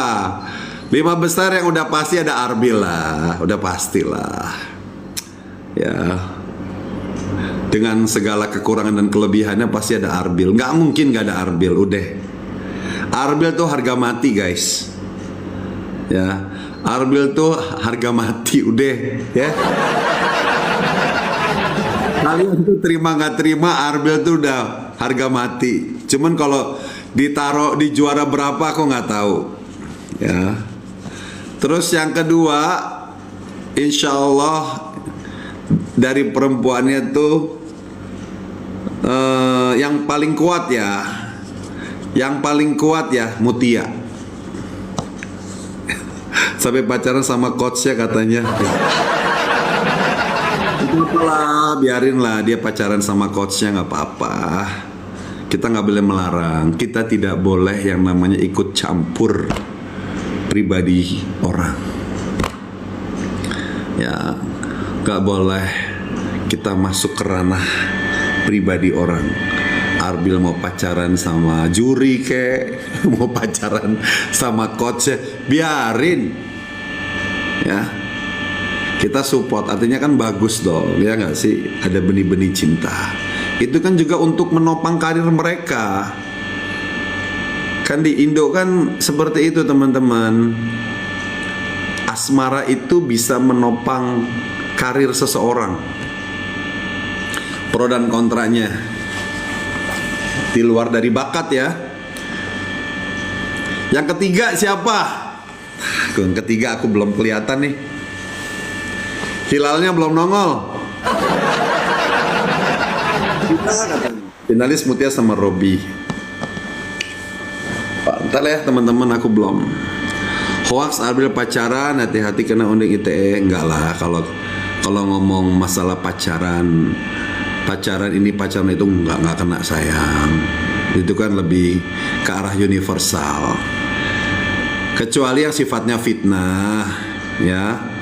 5 besar yang udah pasti ada Arbil lah, udah pastilah. Ya, dengan segala kekurangan dan kelebihannya pasti ada Arbil. Nggak mungkin nggak ada Arbil, udah. Arbil tuh harga mati guys. Ya, Arbil tuh harga mati, udah ya. Kalian tuh terima nggak terima, Arbil tuh udah harga mati. Cuman kalau ditaruh di juara berapa aku nggak tahu. Ya. Terus yang kedua, insya Allah dari perempuannya tuh yang paling kuat ya, Mutia. Sampai pacaran sama coachnya katanya. Apalah, biarin lah dia pacaran sama coachnya, nggak apa-apa. Kita nggak boleh melarang. Kita tidak boleh yang namanya ikut campur pribadi orang. Ya, nggak boleh kita masuk ke ranah pribadi orang. Arbil mau pacaran sama juri kek, mau pacaran sama coachnya, biarin. Ya. Kita support, artinya kan bagus dong, ya nggak sih? Ada benih-benih cinta. Itu kan juga untuk menopang karir mereka. Kan di Indo kan seperti itu teman-teman. Asmara itu bisa menopang karir seseorang. Pro dan kontranya. Di luar dari bakat ya. Yang ketiga siapa? Yang ketiga aku belum kelihatan nih. Hilalnya belum nongol. Finalis Mutia sama Robi. Ntar ya teman-teman, aku belum. Hoax Arbil pacaran, hati-hati kena unding ITE. Enggak lah, kalau ngomong masalah pacaran ini pacaran itu enggak kena sayang. Itu kan lebih ke arah universal. Kecuali yang sifatnya fitnah, ya.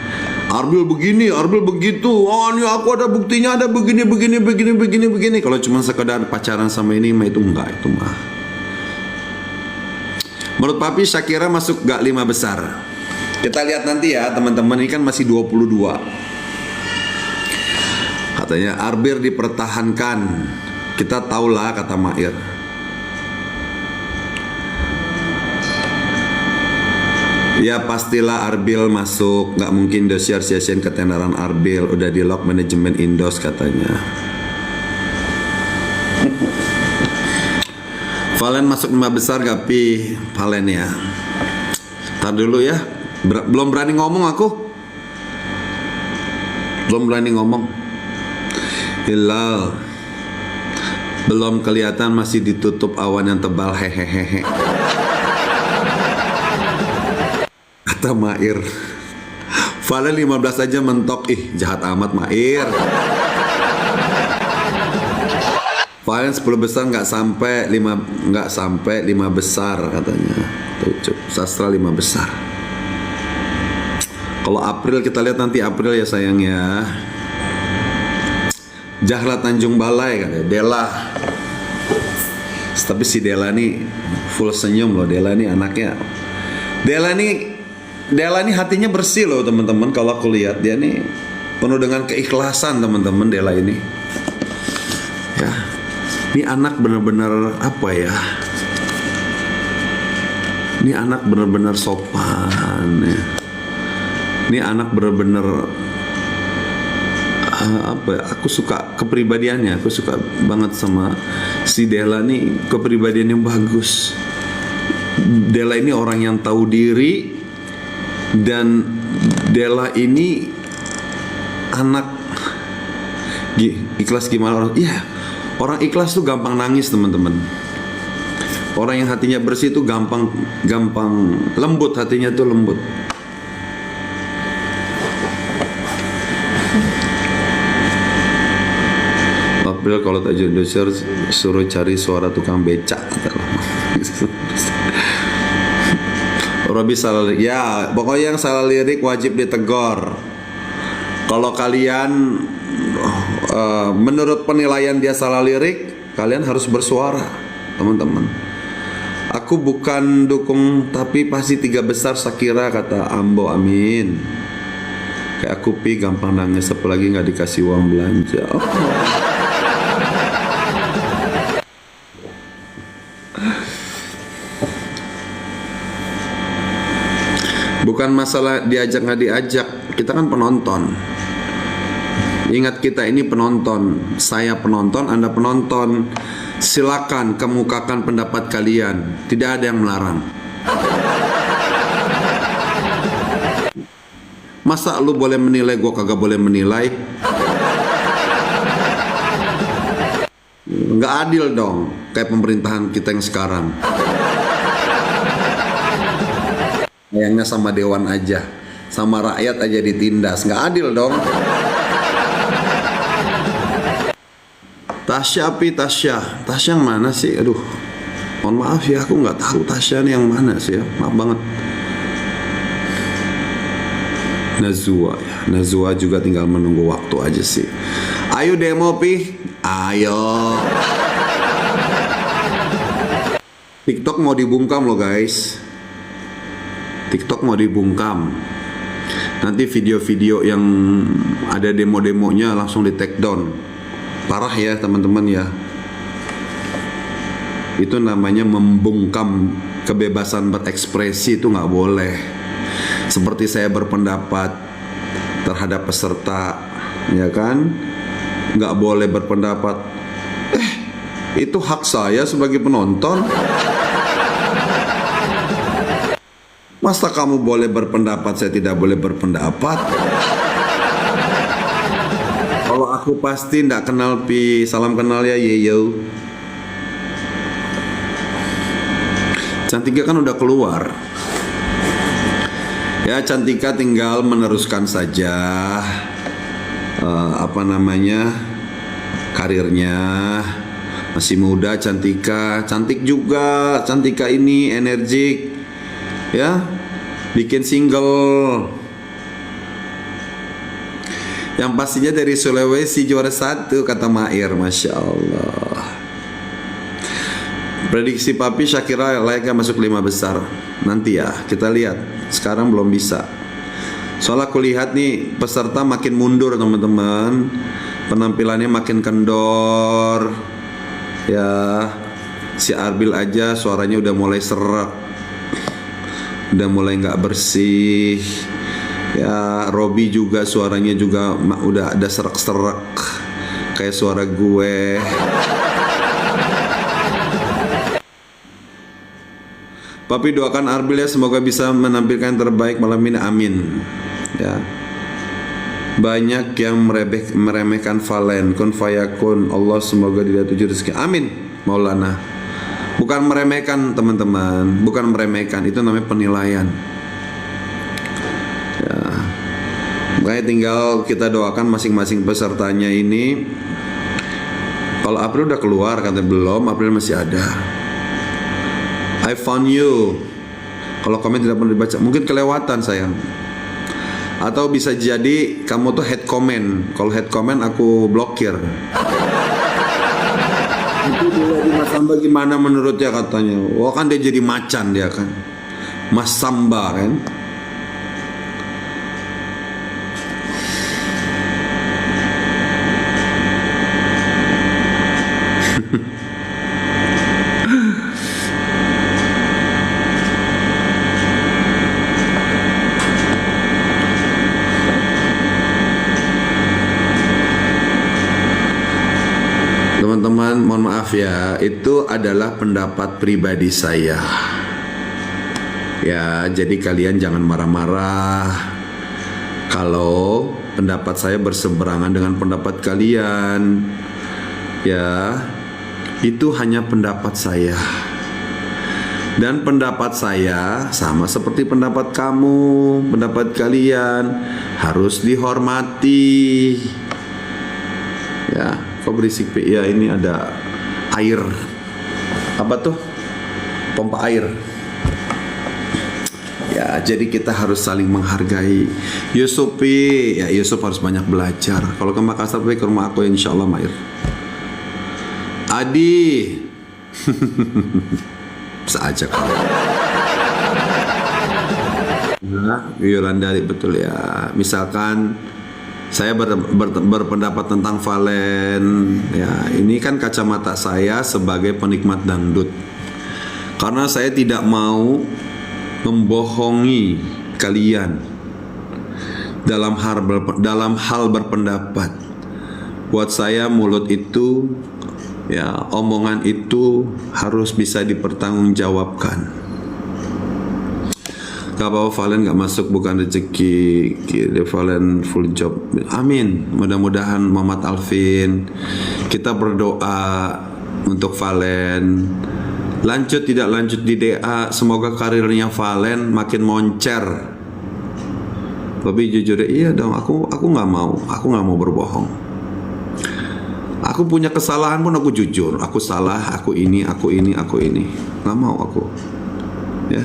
Arbil begini, Arbil begitu. Oh, ini aku ada buktinya, ada begini. Kalau cuma sekedar pacaran sama ini mah itu enggak, itu mah. Menurut Papi, Shakira masuk gak 5 besar? Kita lihat nanti ya teman-teman, ini kan masih 22. Katanya Arbil dipertahankan. Kita tahulah kata Mair. Ya pastilah Arbil masuk, nggak mungkin Indosiar sia-siain ketenaran Arbil, udah di lock manajemen Indos katanya. Valen masuk 5 besar gak Pi? Valen ya. Ntar dulu ya, belum berani ngomong aku. Belum berani ngomong. Hilal belum kelihatan, masih ditutup awan yang tebal, hehehehe. Kata Mair. Valen 15 aja mentok, ih jahat amat Mair. Valen 10 besar nggak sampai 5 besar katanya. Tuh, sastra 5 besar. Kalau April kita lihat nanti April ya sayang ya. Jahla Tanjung Balai katanya, Dela. Tapi si Dela nih full senyum loh. Dela nih anaknya. Dela nih hatinya bersih loh teman-teman. Kalau aku lihat dia nih penuh dengan keikhlasan teman-teman. Dela ini. Ya, ini anak benar-benar apa ya? Ini anak benar-benar sopan ya. Ini anak benar-benar apa ya? Aku suka kepribadiannya. Aku suka banget sama si Dela nih, kepribadian yang bagus. Dela ini orang yang tahu diri, dan Dela ini anak ikhlas gimana orang? Iya, orang ikhlas tuh gampang nangis teman-teman. Orang yang hatinya bersih tuh gampang lembut, hatinya tuh lembut. April kalau tak Indosiar suruh cari suara tukang becak. Robi salah lirik. Ya, pokoknya yang salah lirik wajib ditegur. Kalau kalian menurut penilaian dia salah lirik, kalian harus bersuara, teman-teman. Aku bukan dukung tapi pasti 3 besar Shakira kata Ambo, amin. Kayak aku Pi gampang nangis apalagi nggak dikasih uang belanja. Bukan masalah diajak nggak diajak, kita kan penonton. Ingat kita ini penonton, saya penonton, Anda penonton. Silakan kemukakan pendapat kalian, tidak ada yang melarang. Masa lu boleh menilai, gua kagak boleh menilai? Nggak adil dong, kayak pemerintahan kita yang sekarang. Sayangnya sama dewan aja, sama rakyat aja ditindas, nggak adil dong. Tasya Pi, Tasya yang mana sih? Aduh, mohon maaf ya, aku nggak tahu Tasya nih yang mana sih ya, maaf banget. Nazwa ya, Nazwa juga tinggal menunggu waktu aja sih. Ayo demo Pi, ayo. TikTok mau dibungkam loh guys. TikTok mau dibungkam. Nanti video-video yang ada demo-demonya langsung di take down. Parah ya teman-teman ya. Itu namanya membungkam kebebasan berekspresi, itu nggak boleh. Seperti saya berpendapat terhadap peserta, ya kan? Nggak boleh berpendapat. Itu hak saya sebagai penonton. Masa kamu boleh berpendapat, saya tidak boleh berpendapat? Kalau aku pasti ndak kenal Pi. Salam kenal ya Yeyo. Cantika kan udah keluar. Ya Cantika tinggal meneruskan saja karirnya. Masih muda Cantika, cantik juga Cantika ini, energik. Ya, bikin single yang pastinya dari Sulawesi juara 1 kata Mair, Masya Allah. Prediksi Papi Shakira layaknya masuk 5 besar. Nanti ya, kita lihat. Sekarang belum bisa. Soalnya aku lihat nih peserta makin mundur teman-teman. Penampilannya makin kendor. Ya, si Arbil aja suaranya udah mulai serak. udah mulai nggak bersih. Ya, Robi juga suaranya juga udah ada serak-serak kayak suara gue. Papi doakan Arbil ya, semoga bisa menampilkan yang terbaik malam ini, amin. Ya. Banyak yang meremehkan Valen, kun fayakun, Allah semoga dia tujuh rezeki, amin. Maulana. Bukan meremehkan teman-teman, bukan meremehkan, itu namanya penilaian. Ya. Makanya tinggal kita doakan masing-masing pesertanya ini. Kalau April udah keluar, katanya belum, April masih ada. I found you. Kalau komen tidak pernah dibaca, mungkin kelewatan sayang. Atau bisa jadi kamu tuh head comment. Kalau head comment aku blokir. Itu dia Mas Samba gimana menurutnya katanya. Wah kan dia jadi macan dia kan. Mas Samba kan. Teman-teman, mohon maaf ya, itu adalah pendapat pribadi saya. Ya, jadi kalian jangan marah-marah kalau pendapat saya berseberangan dengan pendapat kalian. Ya, itu hanya pendapat saya. Dan pendapat saya sama seperti pendapat kamu, pendapat kalian harus dihormati. Ya, kok berisik Pi? Ya ini ada air. Apa tuh? Pompa air. Ya, jadi kita harus saling menghargai. Yusuf Pi, ya Yusuf harus banyak belajar. Kalau ke Makassar Pi, ke rumah aku insya Allah Mair. Adi. Bisa aja kalau. Nah, Yolanda betul ya. Misalkan saya berpendapat tentang Valen, ya ini kan kacamata saya sebagai penikmat dangdut. Karena saya tidak mau membohongi kalian dalam hal berpendapat. Buat saya mulut itu, ya omongan itu harus bisa dipertanggungjawabkan. Gak apa-apa Valen gak masuk bukan rezeki, Valen full job, amin. Mudah-mudahan Muhammad Alvin, kita berdoa untuk Valen lanjut tidak lanjut di DA, semoga karirnya Valen makin moncer. Tapi jujur iya dong, aku nggak mau berbohong. Aku punya kesalahan pun aku jujur, aku salah, aku ini, nggak mau aku, ya.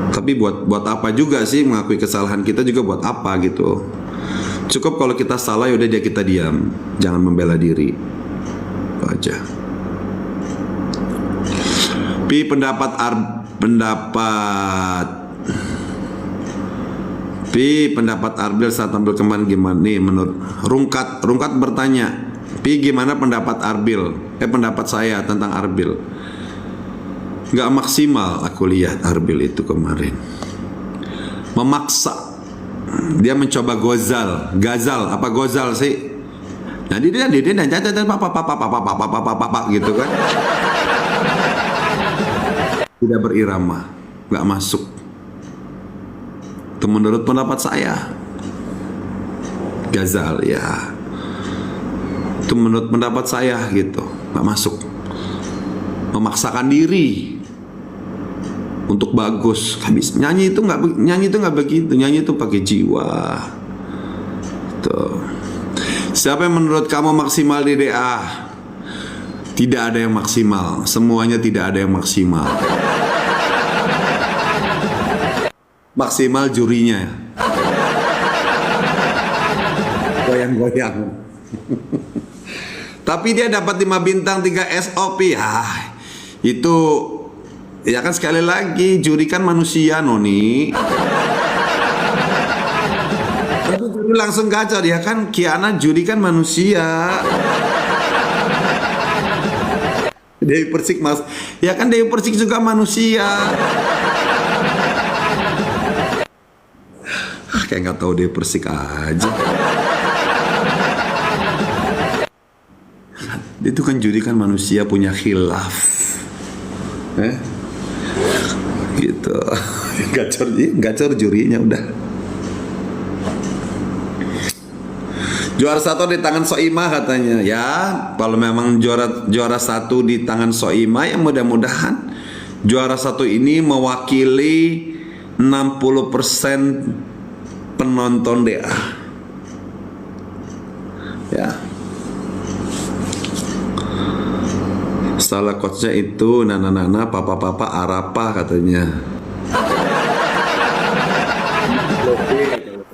Tapi buat apa juga sih mengakui kesalahan kita juga buat apa gitu. Cukup kalau kita salah yaudah dia kita diam, jangan membela diri. Itu aja. Pi pendapat Arbil saat tampil kemarin gimana nih menurut Rungkat bertanya, Pi gimana pendapat Arbil? Pendapat saya tentang Arbil. Gak maksimal aku lihat Arbil itu kemarin. Memaksa. Dia mencoba gozal sih. Nah dia gitu kan. Tidak berirama, gak masuk. Itu menurut pendapat saya. Gazal ya. Itu menurut pendapat saya gitu, gak masuk. Memaksakan diri untuk bagus, habis nyanyi itu nggak begitu, nyanyi itu pakai jiwa. Tuh. Siapa yang menurut kamu maksimal di DA? Tidak ada yang maksimal, semuanya tidak ada yang maksimal. Maksimal jurinya, goyang-goyang. Tapi dia dapat 5 bintang 3 SOP ya. Itu ya kan sekali lagi juri kan manusia Noni. Tapi juri langsung kacau ya kan, Kiana juri kan manusia. Dewi Persik mas, ya kan Dewi Persik juga manusia. Kayak nggak tahu dia Persik aja. Itu kan judi kan manusia punya khilaf, gitu. Gacor jurinya udah. Juara satu di tangan Soimah katanya. Ya, kalau memang juara satu di tangan Soimah, ya mudah-mudahan juara satu ini mewakili 60% penonton DA. Ya. Salah coachnya itu nana papa arapa katanya.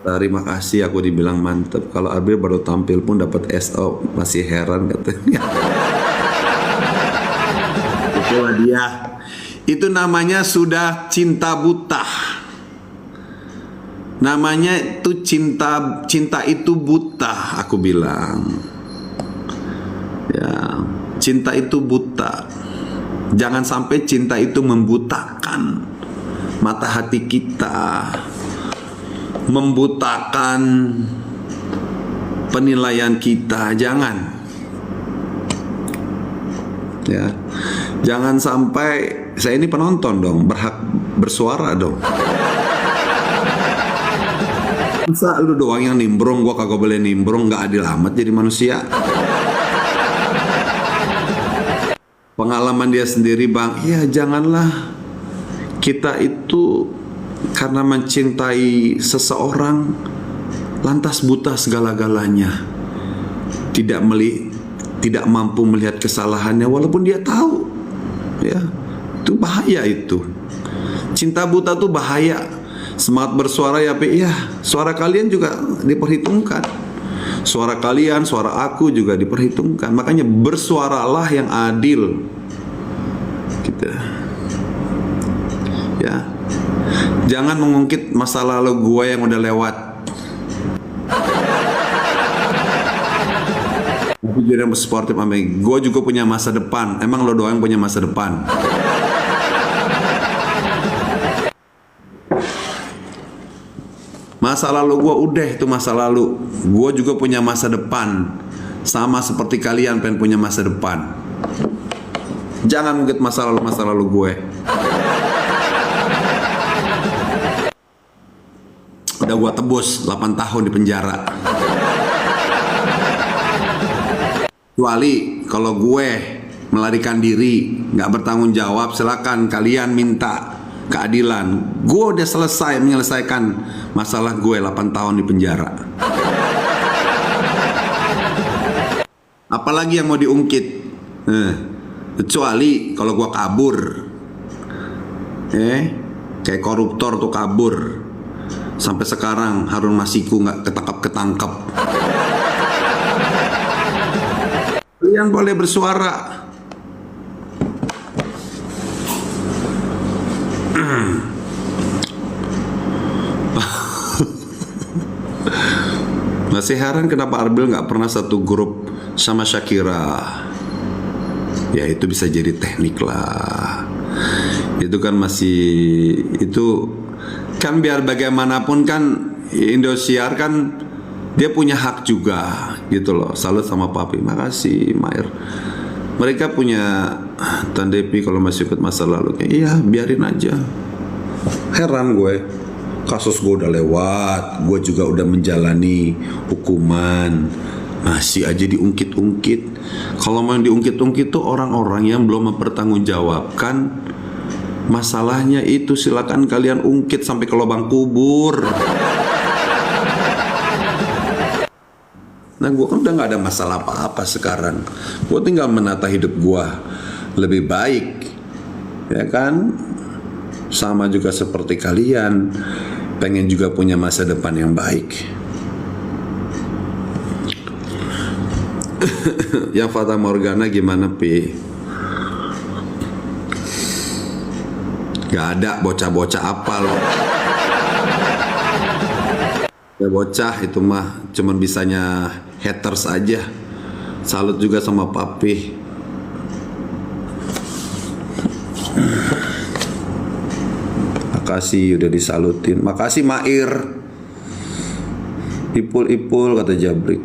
Terima kasih, aku dibilang mantep. Kalau Arbil baru tampil pun dapat SO, masih heran katanya. Itulah dia. Itu namanya sudah cinta buta. Namanya itu cinta itu buta, aku bilang. Ya, cinta itu buta. Jangan sampai cinta itu membutakan mata hati kita, membutakan penilaian kita. Jangan, ya, jangan sampai. Saya ini penonton dong, berhak bersuara dong. Masa lu doang yang nimbrung, gua kagak boleh nimbrung? Nggak adil amat jadi manusia. Pengalaman dia sendiri, Bang. Ya janganlah kita itu karena mencintai seseorang lantas buta segala-galanya, tidak mampu melihat kesalahannya walaupun dia tahu. Ya, itu bahaya itu. Cinta buta tuh bahaya. Semangat bersuara ya, Pi. Ya, suara kalian juga diperhitungkan. Suara kalian, suara aku juga diperhitungkan. Makanya bersuaralah yang adil. Gitu. Ya. Jangan mengungkit masa lalu gue yang udah lewat. Gue jadi sportif, gue juga punya masa depan. Emang lo doang yang punya masa depan? Masa lalu gue udah, itu masa lalu. Gue juga punya masa depan. Sama seperti kalian pengen punya masa depan. Jangan mungkit masa lalu gue. Udah gue tebus 8 tahun di penjara. Kecuali kalau gue melarikan diri, nggak bertanggung jawab, silakan kalian minta keadilan. Gue udah selesai menyelesaikan masalah gue 8 tahun di penjara. Apalagi yang mau diungkit? Kecuali kalau gue kabur, kayak koruptor tuh kabur. Sampai sekarang Harun Masiku nggak ketangkap. Kalian boleh bersuara. Masih heran kenapa Arbil nggak pernah satu grup sama Shakira. Ya itu bisa jadi teknik lah. Itu kan itu kan biar bagaimanapun kan Indosiar kan dia punya hak juga gitu loh. Salut sama Papi. Makasih Mair. Mereka punya Tandepi kalau masih ikut masa lalu. Iya biarin aja. Heran gue. Kasus gue udah lewat, gue juga udah menjalani hukuman, masih aja diungkit-ungkit. Kalau mau diungkit-ungkit tuh orang-orang yang belum mempertanggungjawabkan masalahnya itu. Silakan kalian ungkit sampai ke lubang kubur. Nah gue kan udah gak ada masalah apa-apa sekarang. Gue tinggal menata hidup gue lebih baik, ya kan? Sama juga seperti kalian, pengen juga punya masa depan yang baik. Yang Fata Morgana gimana, Pi? Gak ada bocah-bocah apa loh. Ya bocah itu mah cuman bisanya haters aja. Salut juga sama Papi. Makasih udah disalutin. Makasih Mair. Ipul-ipul kata Jabrik.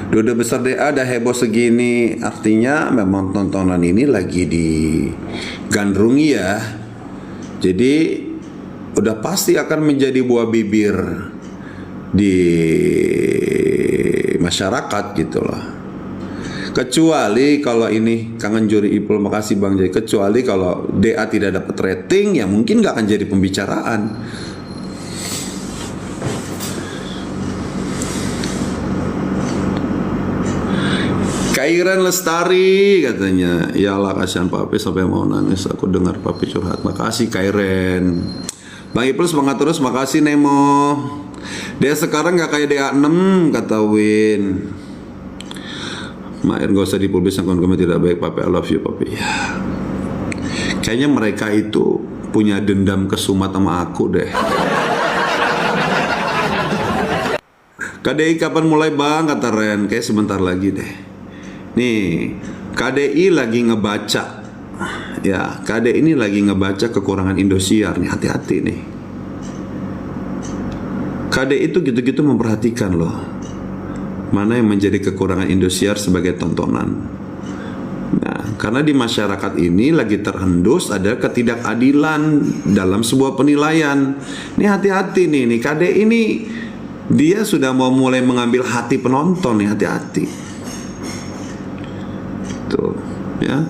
Duda besar DA dah heboh segini, artinya memang tontonan ini lagi digandrungi ya. Jadi udah pasti akan menjadi buah bibir di masyarakat gitu loh. Kecuali kalau ini kangen juri Ipul, makasih Bang Jai. Kecuali kalau DA tidak dapat rating, ya mungkin nggak akan jadi pembicaraan. Kairan Lestari katanya, iyalah kasihan Papi sampai mau nangis. Aku dengar Papi curhat. Makasih Kairen. Bang Ipul semangat terus, makasih Nemo. Dia sekarang nggak kayak DA 6 kata Win. Main gak usah dipublis, akun kami tidak baik Papi, I love you Papi. Ya. Kayaknya mereka itu punya dendam kesumat sama aku deh. KDI kapan mulai Bang kata Ren, kayak sebentar lagi deh. Nih, KDI lagi ngebaca. Ya, KDI ini lagi ngebaca kekurangan Indosiar nih, hati-hati nih. KDI itu gitu-gitu memperhatikan loh. Mana yang menjadi kekurangan Indosiar sebagai tontonan. Nah, karena di masyarakat ini lagi terhendus ada ketidakadilan dalam sebuah penilaian. Ini hati-hati nih KDI ini dia sudah mau mulai mengambil hati penonton nih, hati-hati. Tuh, ya.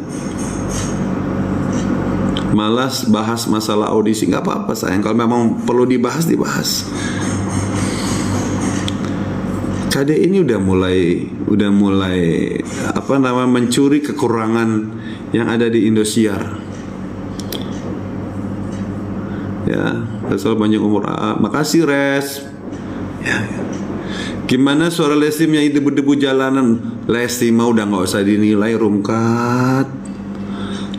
Malas bahas masalah audisi, nggak apa-apa sayang. Kalau memang perlu dibahas, dibahas. KDI ini udah mulai mencuri kekurangan yang ada di Indosiar. Ya, asal banyak umur AA. Makasih Res. Ya. Gimana suara Lesti yang debu-debu jalanan? Lesti mah udah nggak usah dinilai, Rumkat.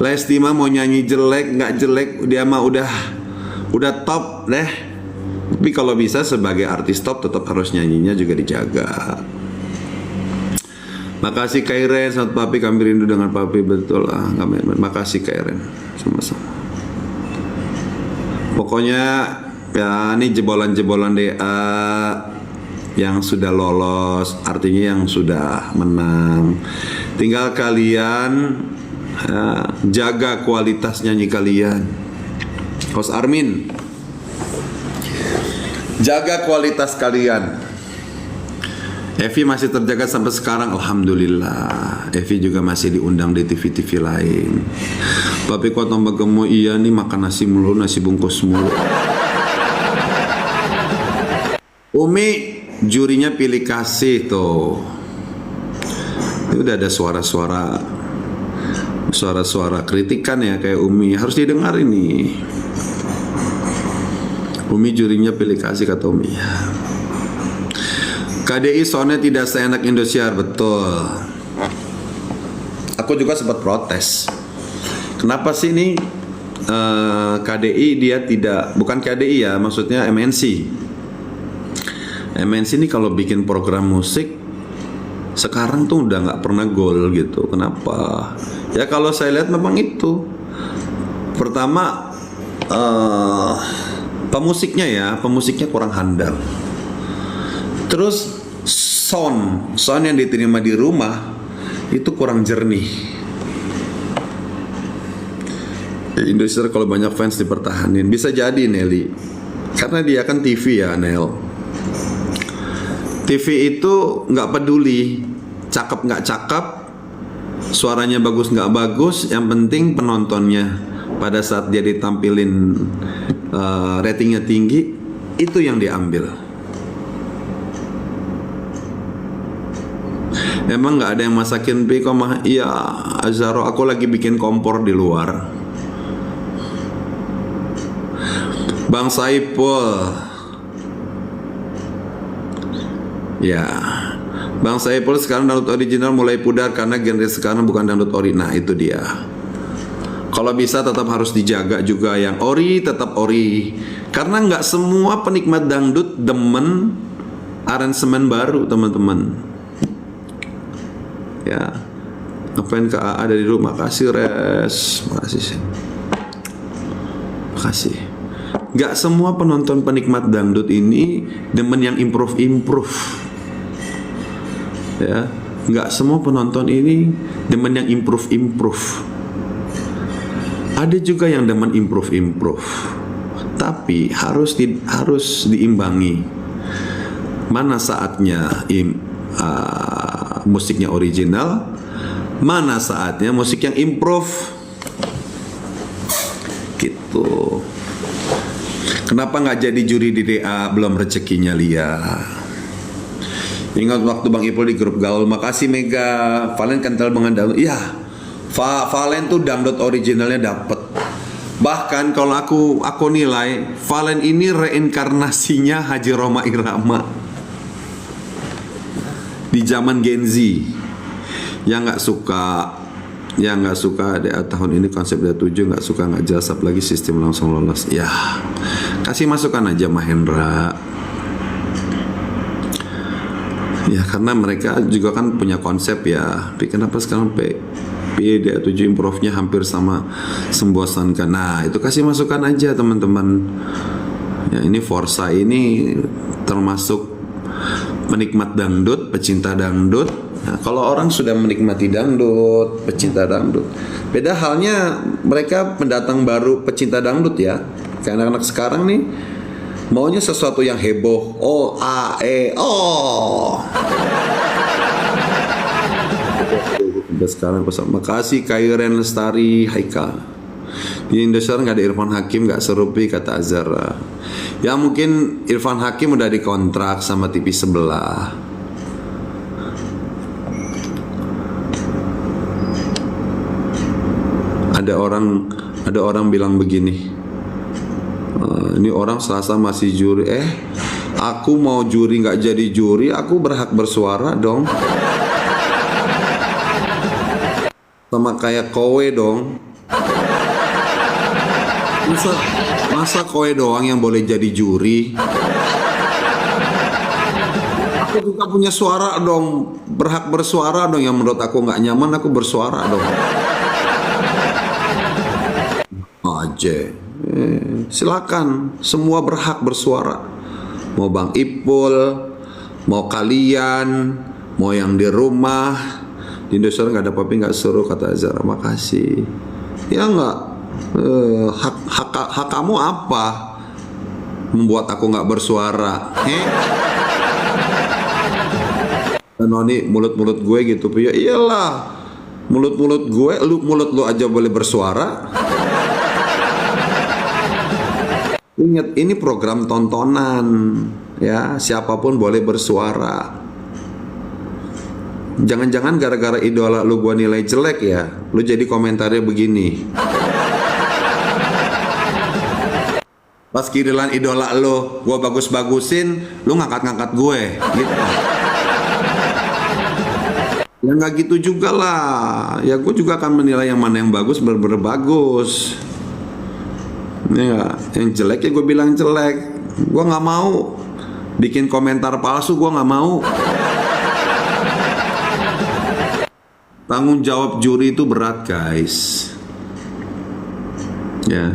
Lesti mah mau nyanyi jelek nggak jelek, dia mah udah top deh. Tapi kalau bisa sebagai artis top tetap harus nyanyinya juga dijaga. Makasih Kairen, selamat Papi, kami rindu dengan Papi, betul lah. Makasih Kairen, sama-sama. Pokoknya ya ini jebolan-jebolan DA yang sudah lolos, artinya yang sudah menang. Tinggal kalian ya, jaga kualitas nyanyi kalian. Host Armin, jaga kualitas kalian. Evi masih terjaga sampai sekarang, alhamdulillah. Evi juga masih diundang di TV-TV lain. Papi kok tambah gemuk, iya nih makan nasi mulu, nasi bungkus mulu. Umi, jurinya pilih kasih tuh. Ini udah ada suara-suara kritikan ya kayak Umi, harus didengar ini. Umi jurinya pilih kasih kata Umi. KDI soalnya tidak seenak Indosiar, betul. Aku juga sempat protes. Kenapa sih ini KDI dia tidak, bukan KDI ya, maksudnya MNC. MNC ini kalau bikin program musik sekarang tuh udah nggak pernah gol gitu. Kenapa? Ya kalau saya lihat memang itu. Pertama pemusiknya kurang handal. Terus sound yang diterima di rumah itu kurang jernih. Indosiar kalau banyak fans dipertahanin, bisa jadi Nelly, karena dia kan TV ya Nel. TV itu nggak peduli cakep nggak cakep, suaranya bagus nggak bagus, yang penting penontonnya pada saat dia ditampilin ratingnya tinggi, itu yang diambil. Emang nggak ada yang masakin Pi kok mah? Iya Azaro, aku lagi bikin kompor di luar. Bang Saipul, ya Bang Saipul sekarang dangdut original mulai pudar karena genre sekarang bukan dangdut ori. Nah itu dia. Kalau bisa tetap harus dijaga juga yang ori, tetap ori. Karena nggak semua penikmat dangdut demen aransemen baru teman-teman. Ya, ngapain ke AA dari rumah? Makasih Res, makasih. Nggak semua penonton penikmat dangdut ini demen yang improve. Ya, nggak semua penonton ini demen yang improve. Ada juga yang demen improve. Tapi harus diimbangi. Mana saatnya musiknya original, mana saatnya musik yang improve. Gitu. Kenapa nggak jadi juri di DA? Belum rezekinya Lia. Ingat waktu Bang Ipul di grup gaul, makasih Mega. Valen kental banget dangdut. Iya, Valen tuh dangdut originalnya dapet. Bahkan kalau aku nilai Valen ini reinkarnasinya Haji Roma Irama di zaman Gen Z. Yang nggak suka DA tahun ini konsep DA7 nggak suka, nggak jelas, apalagi sistem langsung lolos. Ya, kasih masukan aja Mahendra. Ya karena mereka juga kan punya konsep ya. Tapi kenapa sekarang DA7 improve-nya hampir sama, membosankan. Nah itu kasih masukan aja teman-teman. Ya ini Forsa ini termasuk penikmat dangdut, pecinta dangdut. Nah, kalau orang sudah menikmati dangdut, pecinta dangdut, beda halnya mereka pendatang baru pecinta dangdut ya. Kayak anak-anak sekarang nih maunya sesuatu yang heboh. O A E O. Sekarang makasih Kairen Lestari Haikal. Di Indonesia nggak ada Irfan Hakim, nggak serupi kata Azara. Ya mungkin Irfan Hakim udah dikontrak sama TV sebelah. Ada orang bilang begini, ini orang Selasa masih juri. Aku mau juri nggak jadi juri, aku berhak bersuara dong. Sama kayak kowe dong. Masa kowe doang yang boleh jadi juri? Aku juga punya suara dong, berhak bersuara dong. Yang menurut aku nggak nyaman, aku bersuara dong. Aja, silakan, semua berhak bersuara. Mau Bang Ipul, mau kalian, mau yang di rumah. Di Indonesia nggak ada papi nggak suruh kata Azara. Makasih. Ya nggak. Hak kamu apa? Membuat aku nggak bersuara. Noni mulut gue gitu. Ya iyalah. Mulut gue, mulut lu aja boleh bersuara. Ingat ini program tontonan. Ya siapapun boleh bersuara. Jangan-jangan gara-gara idola lu gua nilai jelek ya, lu jadi komentarnya begini. Pas kirilan idola lu, gua bagus-bagusin, lu ngangkat-ngangkat gue gitu. Ya nggak gitu juga lah. Ya gue juga akan menilai yang mana yang bagus, bener-bener bagus. Ya, yang jelek ya gue bilang jelek. Gue nggak mau bikin komentar palsu, gue nggak mau. Tanggung jawab juri itu berat guys. Ya,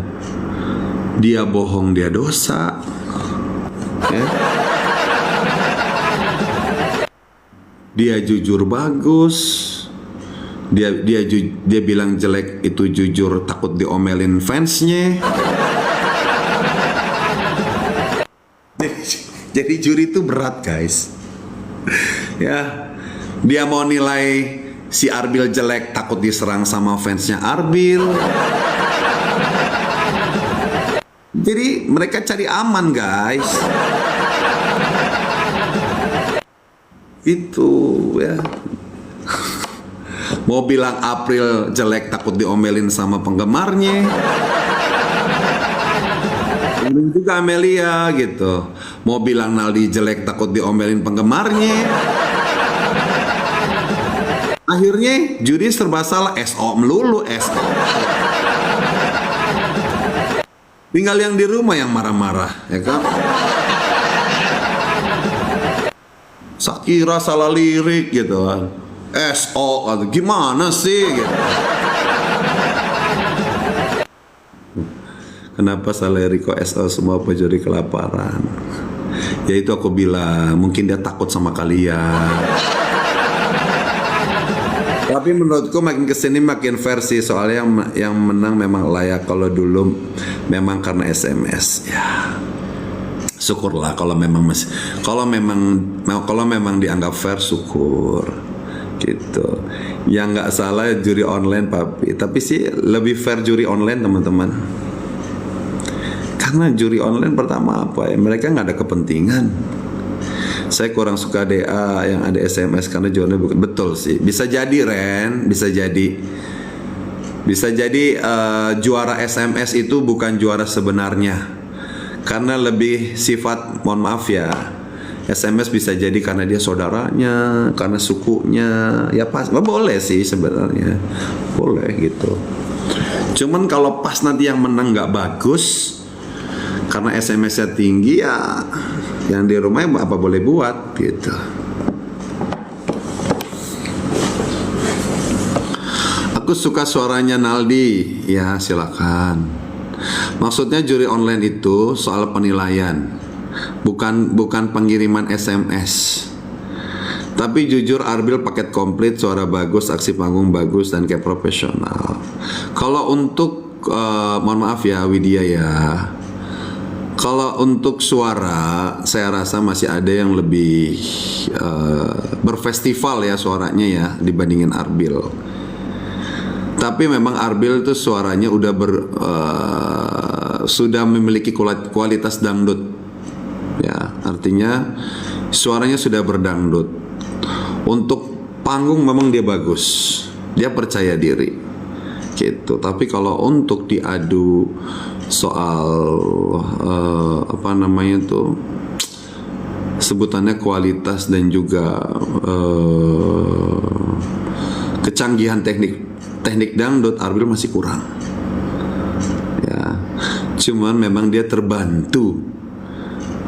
dia bohong dia dosa. Ya. Dia jujur bagus. Dia bilang jelek itu jujur takut diomelin fansnya. Jadi juri itu berat guys. Ya, dia mau nilai si Arbil jelek takut diserang sama fansnya Arbil. Jadi mereka cari aman guys. Itu ya. Mau bilang April jelek takut diomelin sama penggemarnya. Ini juga Amelia gitu. Mau bilang Naldi jelek takut diomelin penggemarnya. Akhirnya juri serba salah, SO melulu, SO. Tinggal yang di rumah yang marah-marah, ya kan? Sakira salah lirik gitu kan. SO, gimana sih gitu. Kenapa Saleriko SO semua pencuri kelaparan? Ya itu aku bilang, mungkin dia takut sama kalian. Tapi menurutku makin kesini makin versi, soalnya yang menang memang layak. Kalau dulu memang karena SMS. Ya, syukurlah kalau memang kalau memang dianggap fair, syukur gitu. Yang nggak salah juri online papi, tapi sih lebih fair juri online teman-teman. Karena juri online pertama apa ya, mereka nggak ada kepentingan. Saya kurang suka DA yang ada SMS karena jualnya bukan. Betul sih, bisa jadi Ren, bisa jadi juara SMS itu bukan juara sebenarnya, karena lebih sifat, mohon maaf ya, SMS bisa jadi karena dia saudaranya, karena sukunya, ya pas, boleh sih sebenarnya, boleh gitu. Cuman kalau pas nanti yang menang nggak bagus karena SMS-nya tinggi, ya yang di rumah apa boleh buat gitu. Aku suka suaranya Naldi. Ya silakan. Maksudnya juri online itu soal penilaian, bukan pengiriman SMS. Tapi jujur Arbil paket komplit, suara bagus, aksi panggung bagus, dan kayak profesional. Kalau untuk mohon maaf ya Widya ya, kalau untuk suara, saya rasa masih ada yang lebih berfestival ya suaranya ya dibandingin Arbil. Tapi memang Arbil itu suaranya udah sudah memiliki kualitas dangdut, ya artinya suaranya sudah berdangdut. Untuk panggung memang dia bagus, dia percaya diri, gitu. Tapi kalau untuk diadu soal apa namanya tuh sebutannya kualitas dan juga kecanggihan teknik dangdut, Arbil masih kurang ya. Cuman memang dia terbantu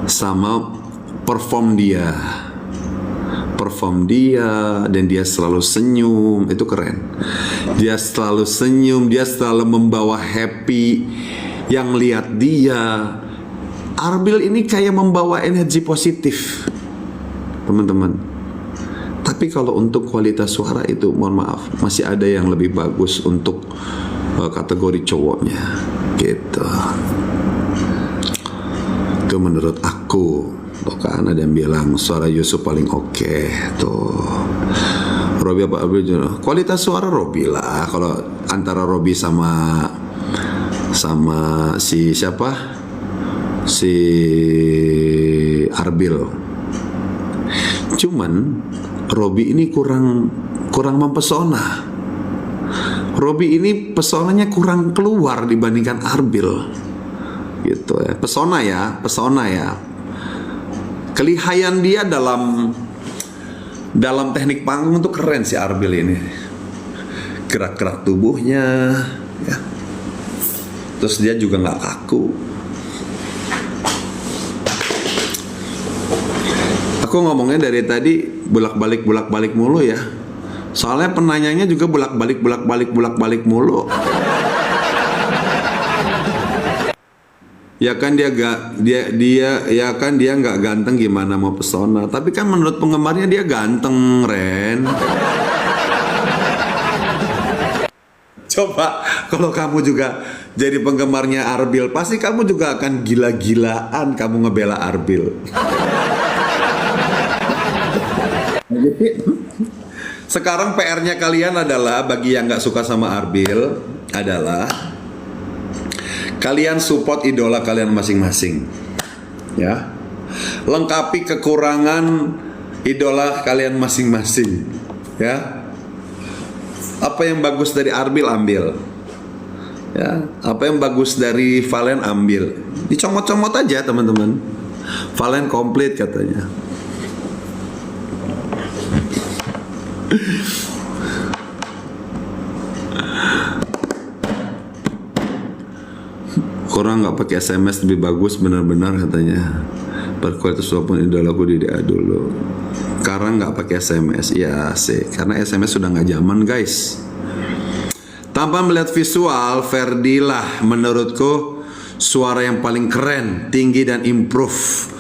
sama perform dia dan dia selalu senyum, itu keren. Dia selalu senyum, dia selalu membawa happy yang lihat dia. Arbil ini kayak membawa energi positif teman-teman. Tapi kalau untuk kualitas suara itu mohon maaf, masih ada yang lebih bagus untuk kategori cowoknya gitu. Itu menurut aku. Tuh kan ada yang bilang suara Yusuf paling oke tuh. Robi apa Arbil juga. Kualitas suara Robi lah. Kalau antara Robi sama si siapa, si Arbil. Cuman Robi ini kurang mempesona. Robi ini pesonanya kurang keluar dibandingkan Arbil gitu ya. Pesona ya. Kelihayan dia dalam teknik panggung tuh keren si Arbil ini. Gerak-gerak tubuhnya ya. Terus dia juga nggak kaku. Aku ngomongnya dari tadi bolak-balik mulu ya. Soalnya penanyanya juga bolak-balik mulu. Ya kan dia nggak ganteng, gimana mau pesona. Tapi kan menurut penggemarnya dia ganteng, Ren. Coba kalau kamu juga jadi penggemarnya Arbil, pasti kamu juga akan gila-gilaan kamu ngebela Arbil. Sekarang PR-nya kalian adalah, bagi yang nggak suka sama Arbil, adalah kalian support idola kalian masing-masing, ya. Lengkapi kekurangan idola kalian masing-masing, ya. Apa yang bagus dari Arbil ambil, ya. Apa yang bagus dari Valen ambil. Dicomot-comot aja teman-teman. Valen komplit katanya. Kurang nggak pakai SMS lebih bagus, benar-benar katanya. Berkualitas walaupun idolaku di DA dulu. Sekarang nggak pakai SMS, ya sih, karena SMS sudah nggak zaman guys. Tanpa melihat visual, Ferdi lah menurutku suara yang paling keren, tinggi dan improve.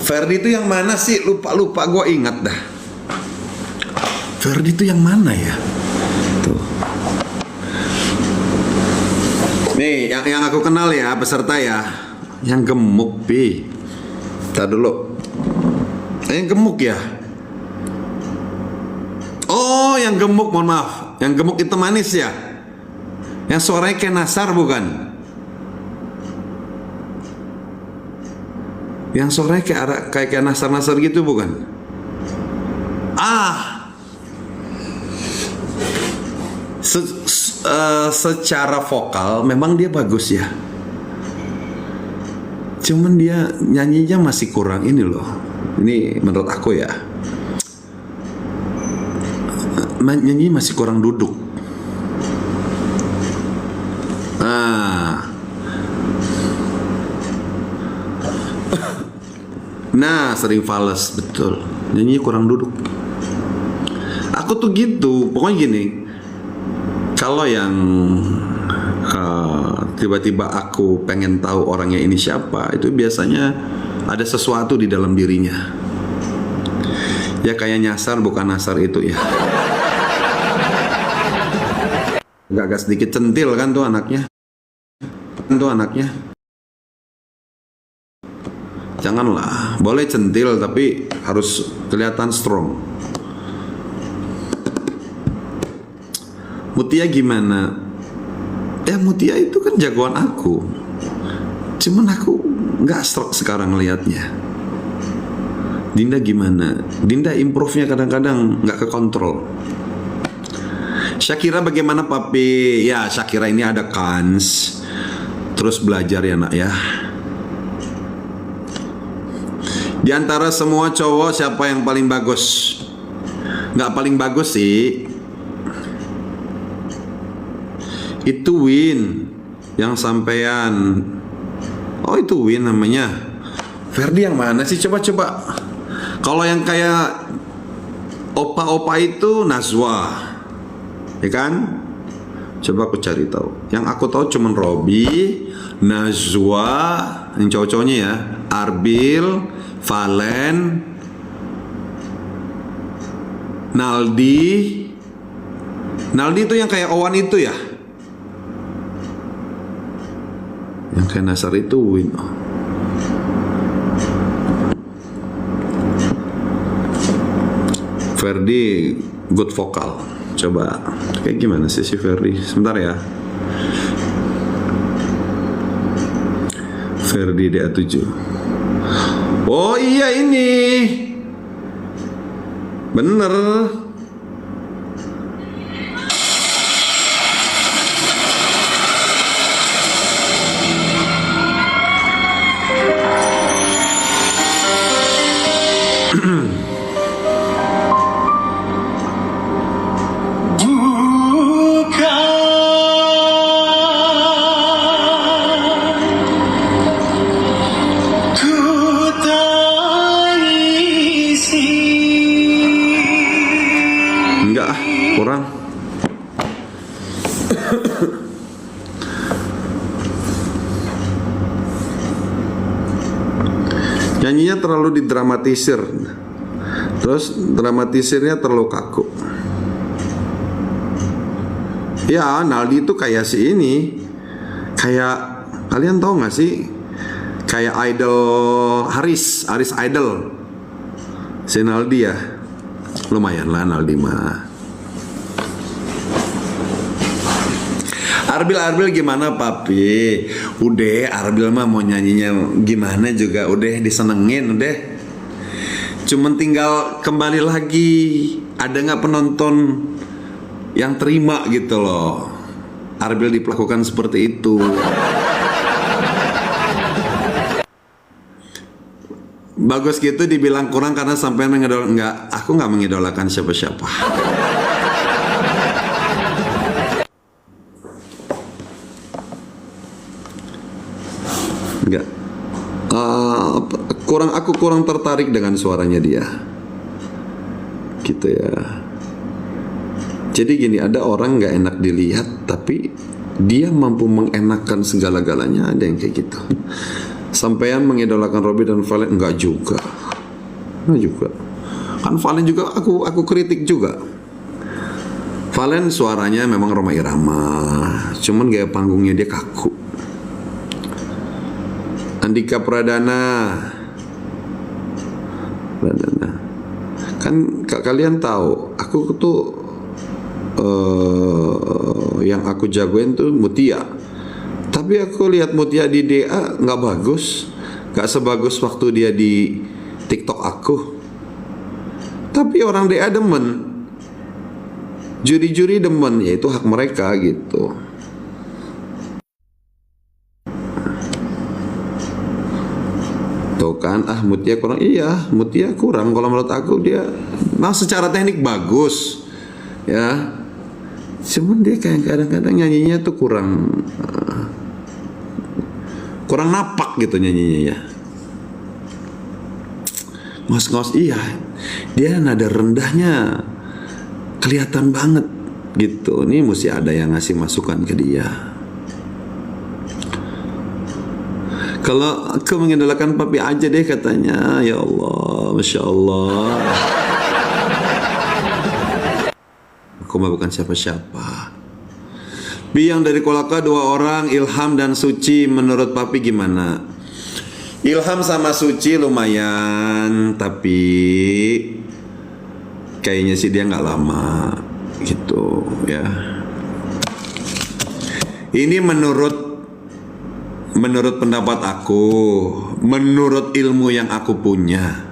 Ferdi itu yang mana sih? Lupa gue ingat dah. Ferdi itu yang mana ya? Tuh. Nih, yang aku kenal ya peserta ya, yang gemuk pi. Ntar dulu. Yang gemuk ya. Oh, yang gemuk, mohon maaf. Yang gemuk itu manis ya. Yang suaranya kayak Nasar bukan? Yang suaranya kayak Nasar gitu bukan? Secara vokal memang dia bagus ya. Cuman dia nyanyinya masih kurang ini loh. Ini menurut aku ya. Nyanyi masih kurang duduk. Nah, sering fales, betul. Nyanyi kurang duduk. Aku tuh gitu, pokoknya gini. Kalau yang tiba-tiba aku pengen tahu orangnya ini siapa, itu biasanya ada sesuatu di dalam dirinya. Ya kayak nyasar bukan Nasar itu ya. Agak sedikit centil kan tuh anaknya. Janganlah, boleh centil tapi harus kelihatan strong. Mutia gimana? Ya Mutia itu kan jagoan aku. Cuman aku nggak strong sekarang ngelihatnya. Dinda gimana? Dinda improve-nya kadang-kadang nggak kekontrol. Shakira bagaimana papi? Ya Shakira ini ada kans. Terus belajar ya nak ya. Di antara semua cowok siapa yang paling bagus? Nggak paling bagus sih. Itu Win yang sampean. Oh itu Win namanya. Ferdi yang mana sih? Coba. Kalau yang kayak opa-opa itu Nazwa, ya kan? Coba aku cari tahu. Yang aku tahu cuman Robi, Nazwa, yang cowok-cowoknya ya, Arbil, Valen, Naldi itu yang kayak Owan itu ya. Yang kayak Nasar itu Win. Ferdi good vokal. Coba kayak gimana sih si Ferdi? Sebentar ya. Ferdi DA7. Oh iya ini. Bener. Enggak, kurang. Nyanyinya terlalu didramatisir. Terus dramatisirnya terlalu kaku. Ya, Naldi itu kayak si ini. Kayak, kalian tahu gak sih? Kayak idol Haris Idol. Si Naldi ya. Lumayan lah Naldi mah. Arbil gimana papi? Udah Arbil mah mau nyanyinya gimana juga udah disenengin udah. Cuman tinggal kembali lagi. Ada gak penonton yang terima gitu loh Arbil diperlakukan seperti itu. Bagus gitu dibilang kurang karena sampai enggak, aku nggak mengidolakan siapa-siapa. Enggak. Aku kurang tertarik dengan suaranya dia. Gitu ya. Jadi gini, ada orang nggak enak dilihat tapi dia mampu mengenakan segala-galanya, ada yang kayak gitu. Sampean mengidolakan Robby dan Valen, enggak juga. Kan Valen juga aku kritik juga. Valen suaranya memang Rhoma Irama, cuman gaya panggungnya dia kaku. Andika Pradana. Kan kalian tahu, aku tuh yang aku jagoin tuh Mutia. Tapi aku lihat Mutia di DA nggak bagus, nggak sebagus waktu dia di TikTok aku. Tapi orang DA demen, juri-juri demen, yaitu hak mereka gitu. Tuh kan, Mutia kurang. Iya, Mutia kurang. Kalau menurut aku dia, secara teknik bagus, ya. Cuman dia kayak kadang-kadang nyanyinya tuh kurang napak gitu nyanyinya ya. Ngos-ngos, iya. Dia nada rendahnya kelihatan banget gitu. Ini mesti ada yang ngasih masukan ke dia. Kalau aku mengidolakan papi aja deh katanya. Ya Allah, Masya Allah. Aku mah bukan siapa-siapa. Yang dari Kolaka 2 orang, Ilham dan Suci, menurut papi gimana? Ilham sama Suci lumayan, tapi kayaknya sih dia nggak lama gitu ya. Ini menurut pendapat aku, menurut ilmu yang aku punya,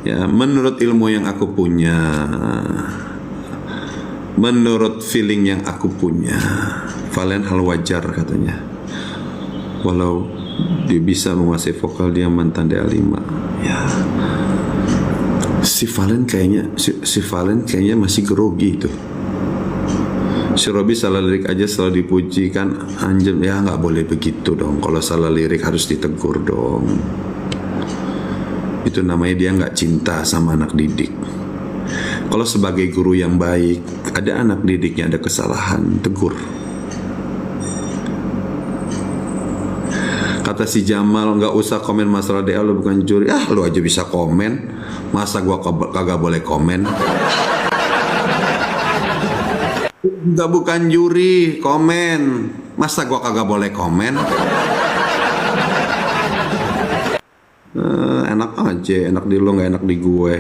ya, menurut ilmu yang aku punya, menurut feeling yang aku punya, Valen hal wajar katanya. Walau dia bisa menguasai vokal, dia mantan DA5. Ya. Si Valen kayaknya masih grogi itu. Si Robby salah lirik aja selalu dipuji kan, anjem ya, nggak boleh begitu dong. Kalau salah lirik harus ditegur dong. Itu namanya dia nggak cinta sama anak didik. Kalau sebagai guru yang baik, ada anak didiknya ada kesalahan, tegur. Kata si Jamal, nggak usah komen masalah DA, lu bukan juri. Lu aja bisa komen, masa gua kagak boleh komen? Nggak, bukan juri, komen, masa gua kagak boleh komen? Enak aja, enak di lu nggak enak di gue.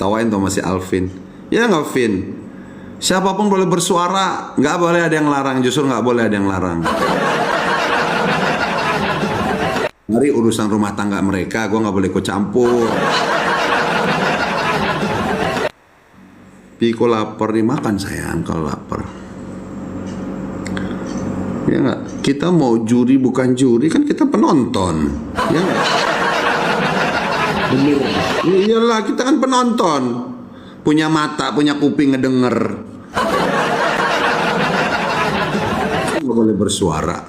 Tawain tuh masih Alvin. Ya nggak, Vin? Siapapun boleh bersuara, nggak boleh ada yang larang. Justru nggak boleh ada yang larang. Mari urusan rumah tangga mereka, gue nggak boleh ikut campur. Piko lapar, dimakan sayang kalau lapar. Ya nggak? Kita mau juri bukan juri, kan kita penonton. Ya nggak? Bener. Ya iyalah, kita kan penonton. Punya mata, punya kuping ngedenger. Nggak boleh bersuara.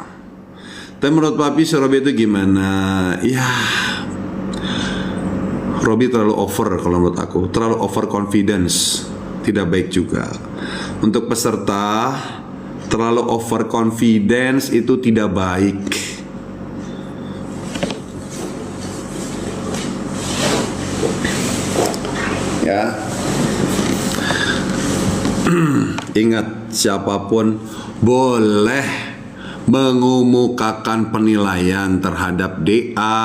Tapi menurut papi si Robby itu gimana? Ya, Robby terlalu over kalau menurut aku. Terlalu over confidence. Tidak baik juga. Untuk peserta, terlalu over confidence itu tidak baik. Ya. Ingat, siapapun boleh mengumumkakan penilaian terhadap DA,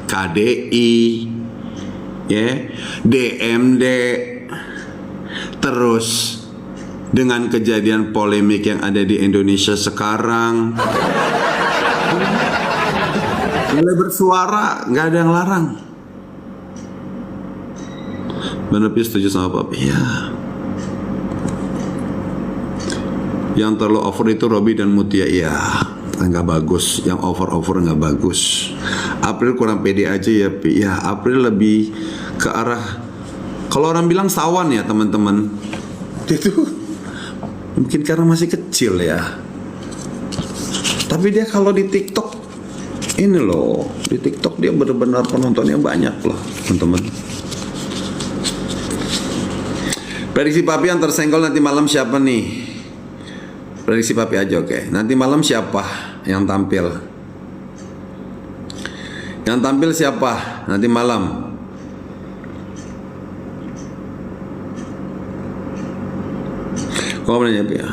KDI, ya, DMD. Terus dengan kejadian polemik yang ada di Indonesia sekarang, boleh bersuara, nggak ada yang larang. Bener, setuju sama papi ya. Yang terlalu over itu Robby dan Mutia, ya nggak bagus. Yang over nggak bagus. April kurang pede aja ya, Pi. Ya, April lebih ke arah, kalau orang bilang sawan ya teman-teman, itu mungkin karena masih kecil ya. Tapi dia kalau di TikTok, ini loh, di TikTok dia benar-benar penontonnya banyak loh teman-teman. Prediksi papi yang tersenggol nanti malam siapa nih? Prediksi papi aja, oke. Nanti malam siapa yang tampil? Yang tampil siapa nanti malam? Kau menanya ya?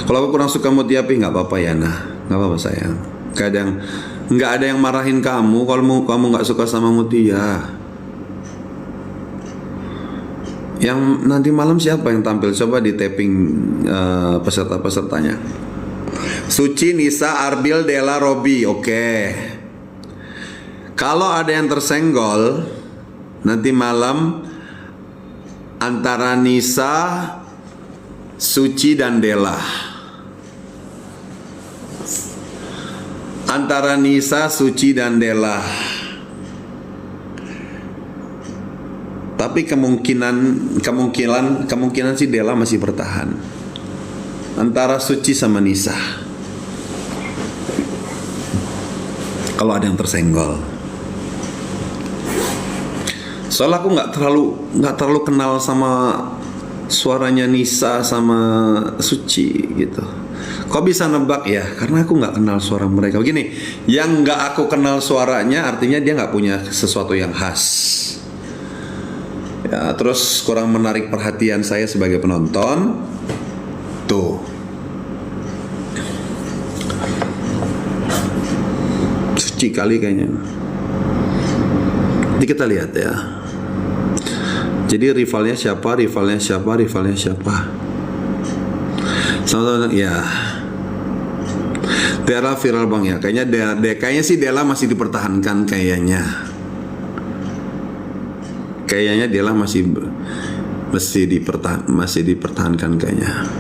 Kalau aku kurang suka Mutia Pi, nggak apa-apa ya, nggak apa-apa sayang. Nggak ada yang marahin kamu kalau kamu nggak suka sama Mutia. Yang nanti malam siapa yang tampil? Coba di tapping peserta-pesertanya. Suci, Nisa, Arbil, Dela, Robi. Oke. Kalau ada yang tersenggol nanti malam antara Nisa, Suci dan Dela. Antara Nisa, Suci dan Dela. Tapi kemungkinan si Dela masih bertahan antara Suci sama Nisa. Kalau ada yang tersenggol. Soalnya aku nggak terlalu kenal sama suaranya Nisa sama Suci gitu. Kok bisa nebak ya? Karena aku nggak kenal suara mereka. Begini, yang nggak aku kenal suaranya artinya dia nggak punya sesuatu yang khas. Ya, terus kurang menarik perhatian saya sebagai penonton. Tuh. Suci kali kayaknya. Nanti kita lihat ya. Jadi rivalnya siapa? Sama ya. Dela viral bang ya. Kayaknya sih Dela masih dipertahankan kayaknya. Kayaknya Dela masih dipertahankan kayaknya.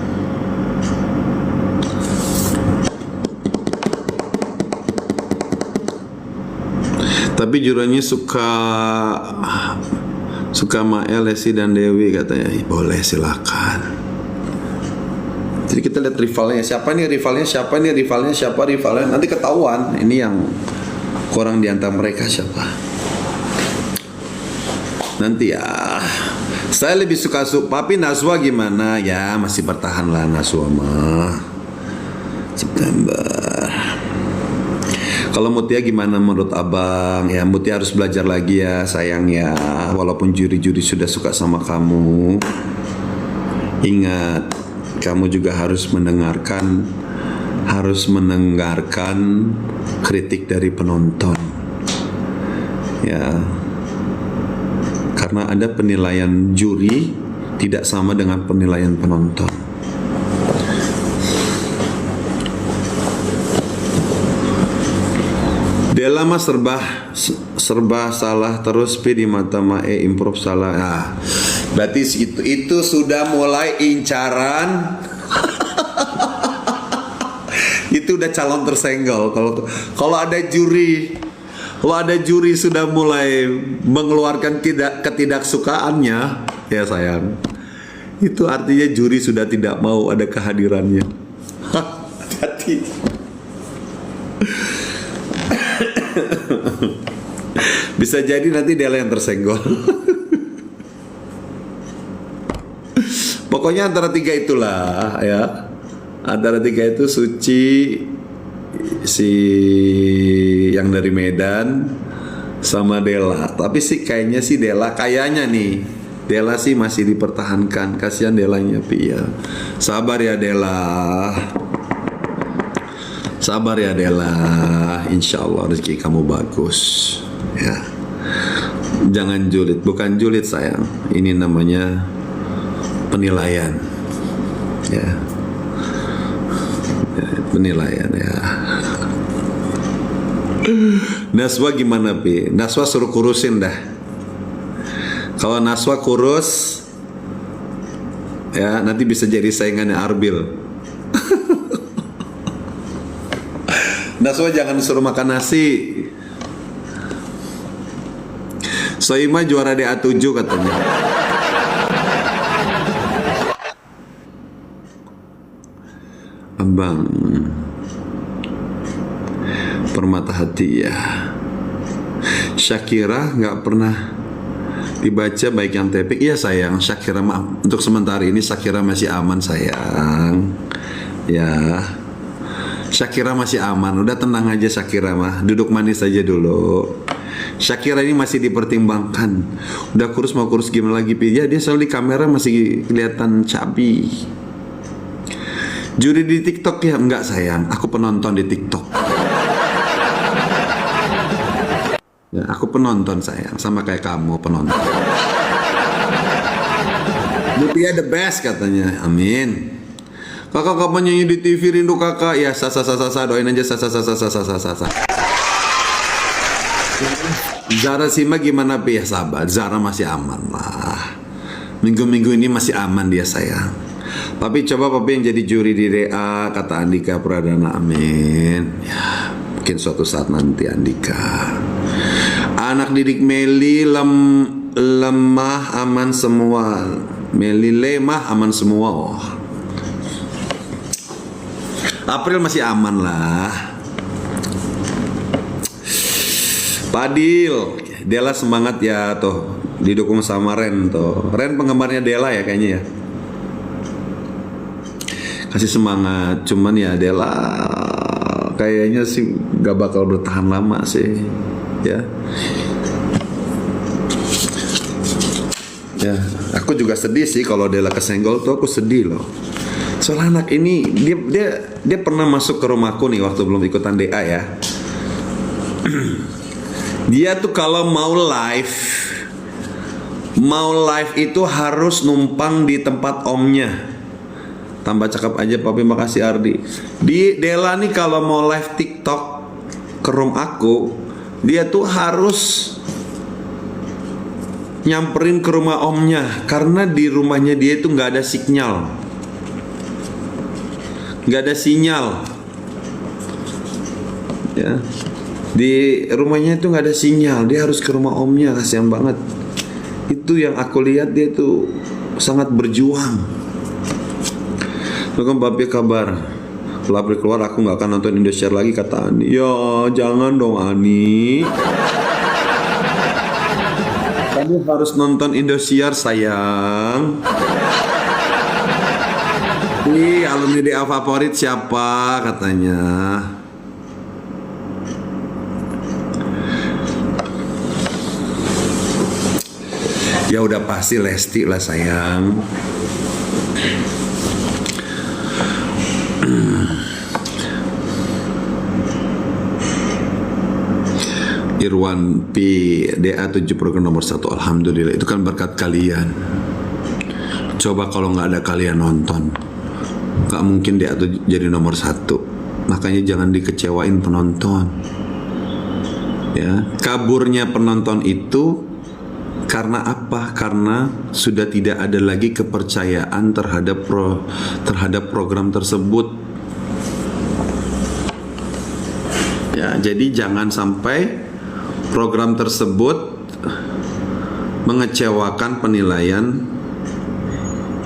Tapi juranya suka Mael, Lesi dan Dewi katanya. Boleh, silakan. Jadi kita lihat rivalnya. Siapa rivalnya. Nanti ketahuan ini yang kurang di antara mereka siapa. Nanti ya. Saya lebih suka Papi. Naswa gimana? Ya masih bertahan lah Naswa mah. September. Kalau Mutia gimana menurut abang? Ya Mutia harus belajar lagi ya sayang ya. Walaupun juri-juri sudah suka sama kamu, ingat kamu juga harus mendengarkan kritik dari penonton. Ya. Karena ada penilaian juri tidak sama dengan penilaian penonton. Dela mah serba salah terus Pi di mata Mae, improve salah. Nah, berarti itu sudah mulai incaran. Itu udah calon tersenggol. Kalau ada juri sudah mulai mengeluarkan ketidaksukaannya, ya sayang, itu artinya juri sudah tidak mau ada kehadirannya. Hati-hati. Bisa jadi nanti Dela yang tersenggol. Pokoknya antara tiga itulah ya. Antara tiga itu Suci, si yang dari Medan, sama Dela. Tapi sih kayaknya sih Dela sih masih dipertahankan. Kasihan Delanya Pi ya. Sabar ya Dela. Insya Allah rezeki kamu bagus ya. Jangan julid. Bukan julid sayang. Ini namanya penilaian ya. Penilaian ya. Naswa gimana Pi? Naswa suruh kurusin dah. Kalau Naswa kurus ya nanti bisa jadi saingannya Arbil. Naswa jangan suruh makan nasi. Soima juara DA7 katanya. Abang Permata Hati ya. Shakira nggak pernah Dibaca baik yang tepik. Iya sayang, Shakira untuk sementara ini Shakira masih aman sayang. Ya, Shakira masih aman. Udah tenang aja Shakira mah. Duduk manis aja dulu. Shakira ini masih dipertimbangkan. Udah kurus mau kurus gimana lagi Pi? Ya dia selalu di kamera masih kelihatan cabi. Juri di TikTok ya? Enggak sayang, aku penonton di TikTok. Ya, aku penonton sayang, sama kayak kamu penonton. Mutia the best katanya, amin. Kakak kapan nyanyi di TV rindu kakak? Ya sa doain aja sa. Zara Sima gimana Pi? Ya sabar, Zara masih aman lah. Minggu-minggu ini masih aman dia sayang. Papi coba papi yang jadi juri di DA, kata Andika Pradana, amin. Ya mungkin suatu saat nanti Andika. Anak didik Meli lemah aman semua. Meli lemah aman semua. Oh. April masih aman lah. Padil, Dela semangat ya tuh, didukung sama Ren tuh. Ren penggemarnya Dela ya kayaknya ya. Kasih semangat, cuman ya Dela kayaknya sih gak bakal bertahan lama sih, ya. Ya, aku juga sedih sih kalau Dela kesenggol tuh, aku sedih loh. Soalnya anak ini dia pernah masuk ke rumahku nih waktu belum ikutan DA ya. Dia tuh kalau mau live itu harus numpang di tempat omnya. Tambah cakep aja papi, makasih Ardi. Di Dela nih kalau mau live TikTok ke room aku, dia tuh harus nyamperin ke rumah omnya karena di rumahnya dia itu nggak ada sinyal, ya. Di rumahnya itu nggak ada sinyal, dia harus ke rumah omnya, kasihan banget. Itu yang aku lihat, dia tuh sangat berjuang. Lalu papi kabar, kalau April keluar aku nggak akan nonton Indosiar lagi, kata Ani. Ya jangan dong Ani, kamu harus nonton Indosiar sayang. Ih, alumni DA favorit siapa katanya? Ya udah pasti Lesti lah sayang. Irwan P DA 7 program nomor 1, alhamdulillah. Itu kan berkat kalian. Coba kalau nggak ada kalian nonton, nggak mungkin DA tuh jadi nomor 1. Makanya jangan dikecewain penonton. Ya, kaburnya penonton itu karena apa? Karena sudah tidak ada lagi kepercayaan terhadap program tersebut. Ya, jadi jangan sampai program tersebut mengecewakan penilaian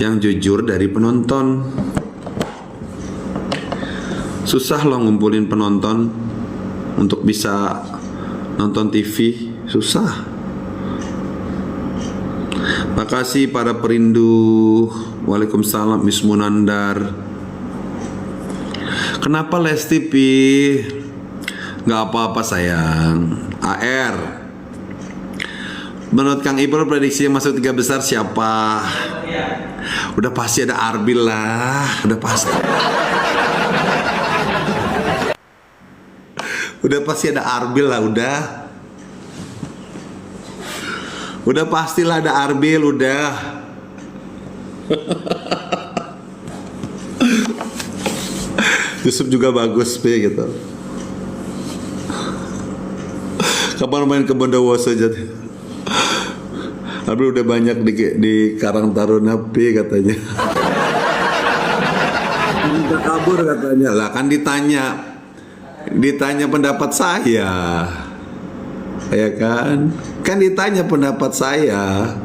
yang jujur dari penonton. Susah loh ngumpulin penonton untuk bisa nonton TV, susah. Makasih para perindu. Waalaikumsalam Miss Munandar. Kenapa Lesti Pi? Gak apa-apa sayang. AR, menurut Kang Ibnu prediksi yang masuk 3 besar siapa? Udah pasti ada Arbil lah. Udah pasti. Udah pasti ada Arbil lah. Udah pastilah ada Arbil, udah. Yusuf juga bagus Pi gitu. Kapan main ke Bondowoso aja? Arbil udah banyak di Karang Taruna Pi katanya. Minta kabur katanya. Lah kan ditanya pendapat saya. Ya kan? Kan ditanya pendapat saya.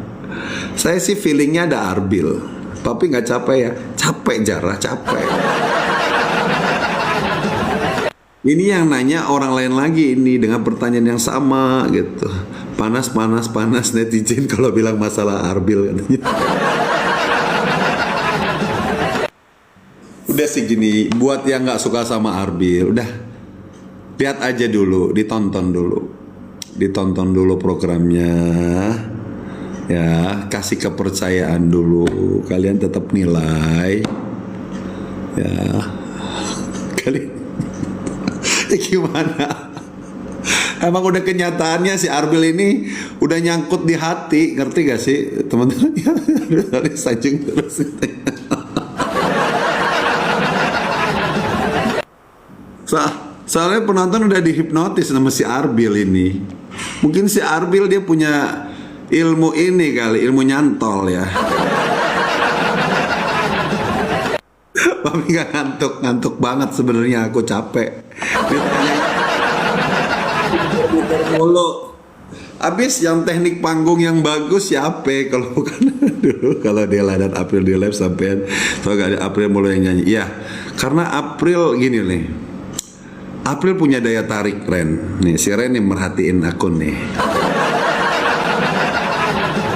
Saya sih feelingnya ada Arbil. Tapi nggak capek ya? Capek Jarah, capek. Ini yang nanya orang lain lagi ini dengan pertanyaan yang sama gitu. Panas, panas, panas netizen kalau bilang masalah Arbil katanya. Udah sih gini, buat yang nggak suka sama Arbil, udah lihat aja dulu, ditonton dulu programnya, ya kasih kepercayaan dulu, kalian tetap nilai, ya kalian. Gimana? Emang udah kenyataannya si Arbil ini udah nyangkut di hati, ngerti gak sih teman-teman? Ya, sajeng terus. Soalnya penonton udah dihipnotis sama si Arbil ini. Mungkin si Arbil dia punya ilmu ini kali, ilmu nyantol ya. Tapi gak ngantuk banget sebenarnya, aku capek. Muter mulu. Abis yang teknik panggung yang bagus siapa? Kalau bukan dulu, kalau Della dan April di live sampean, so gak ada April mulai nyanyi. Iya, karena April gini nih. April punya daya tarik Ren. Nih si Ren yang merhatiin akun nih.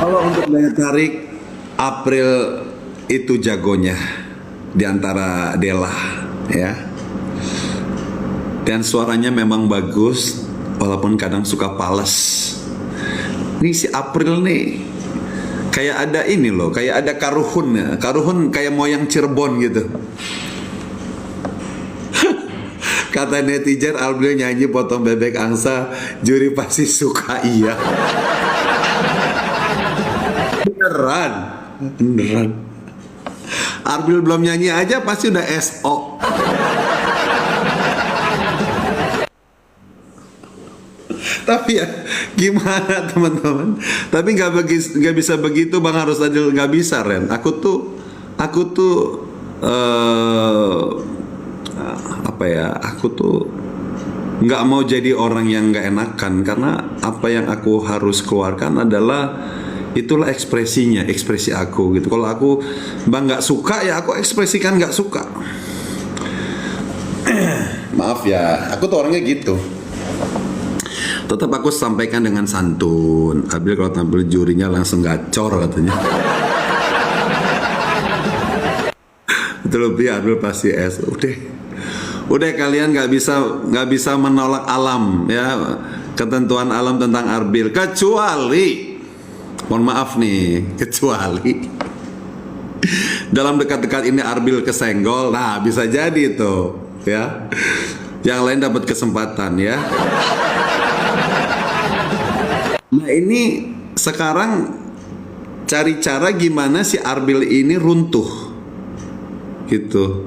Kalau untuk daya tarik, April itu jagonya di antara Della ya. Dan suaranya memang bagus walaupun kadang suka pales. Nih si April nih kayak ada ini loh, kayak ada karuhun ya. Karuhun kayak moyang Cirebon gitu. Kata netizen April nyanyi potong bebek angsa, juri pasti suka iya. Beneran. Arbil belum nyanyi aja pasti udah SO. Tapi ya gimana teman-teman? Tapi nggak bisa begitu Bang, harus adil, nggak bisa Ren. Aku tuh apa ya? Aku tuh nggak mau jadi orang yang nggak enakan, karena apa yang aku harus keluarkan adalah itulah ekspresinya, ekspresi aku gitu. Kalau aku Bang nggak suka ya aku ekspresikan nggak suka. Maaf ya, aku tuh orangnya gitu. Tetap aku sampaikan dengan santun. Abil kalau tampil jurinya langsung gacor katanya. Betul lebih Abil pasti es. Udah kalian nggak bisa menolak alam ya, ketentuan alam tentang Arbil, kecuali mohon maaf nih, kecuali dalam dekat-dekat ini Arbil kesenggol, nah bisa jadi tuh ya, yang lain dapat kesempatan ya. Nah ini sekarang cari cara gimana si Arbil ini runtuh gitu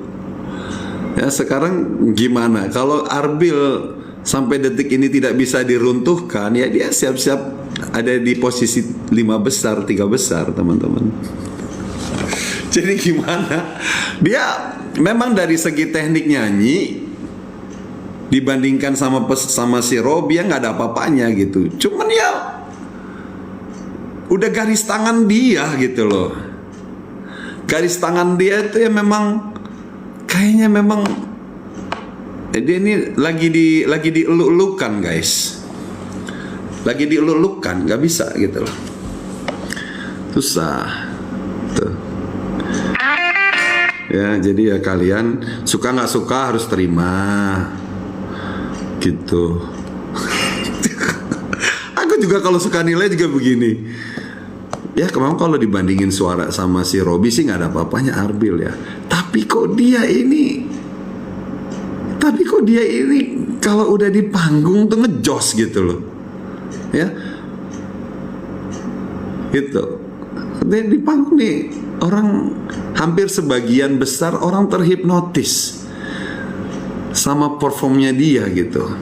ya. Sekarang gimana kalau Arbil sampai detik ini tidak bisa diruntuhkan, ya dia siap-siap ada di posisi 5 besar, 3 besar teman-teman. Jadi gimana? Dia memang dari segi teknik nyanyi dibandingkan sama si Robby ya nggak ada apa-apanya gitu. Cuman ya udah garis tangan dia gitu loh. Garis tangan dia itu ya memang kayaknya memang dia ini lagi dieluk-elukan guys. Lagi dieluk-elukan, nggak bisa gitu loh. Susah tuh. Ya jadi ya kalian suka nggak suka harus terima gitu. Aku juga kalau suka nilai juga begini. Ya kemarin kalau dibandingin suara sama si Robby sih nggak ada apa-apanya Arbil ya. Tapi kok dia ini kalau udah di panggung tuh ngejos gitu loh. Ya gitu. Di panggung nih orang hampir sebagian besar orang terhipnotis sama performnya dia gitu.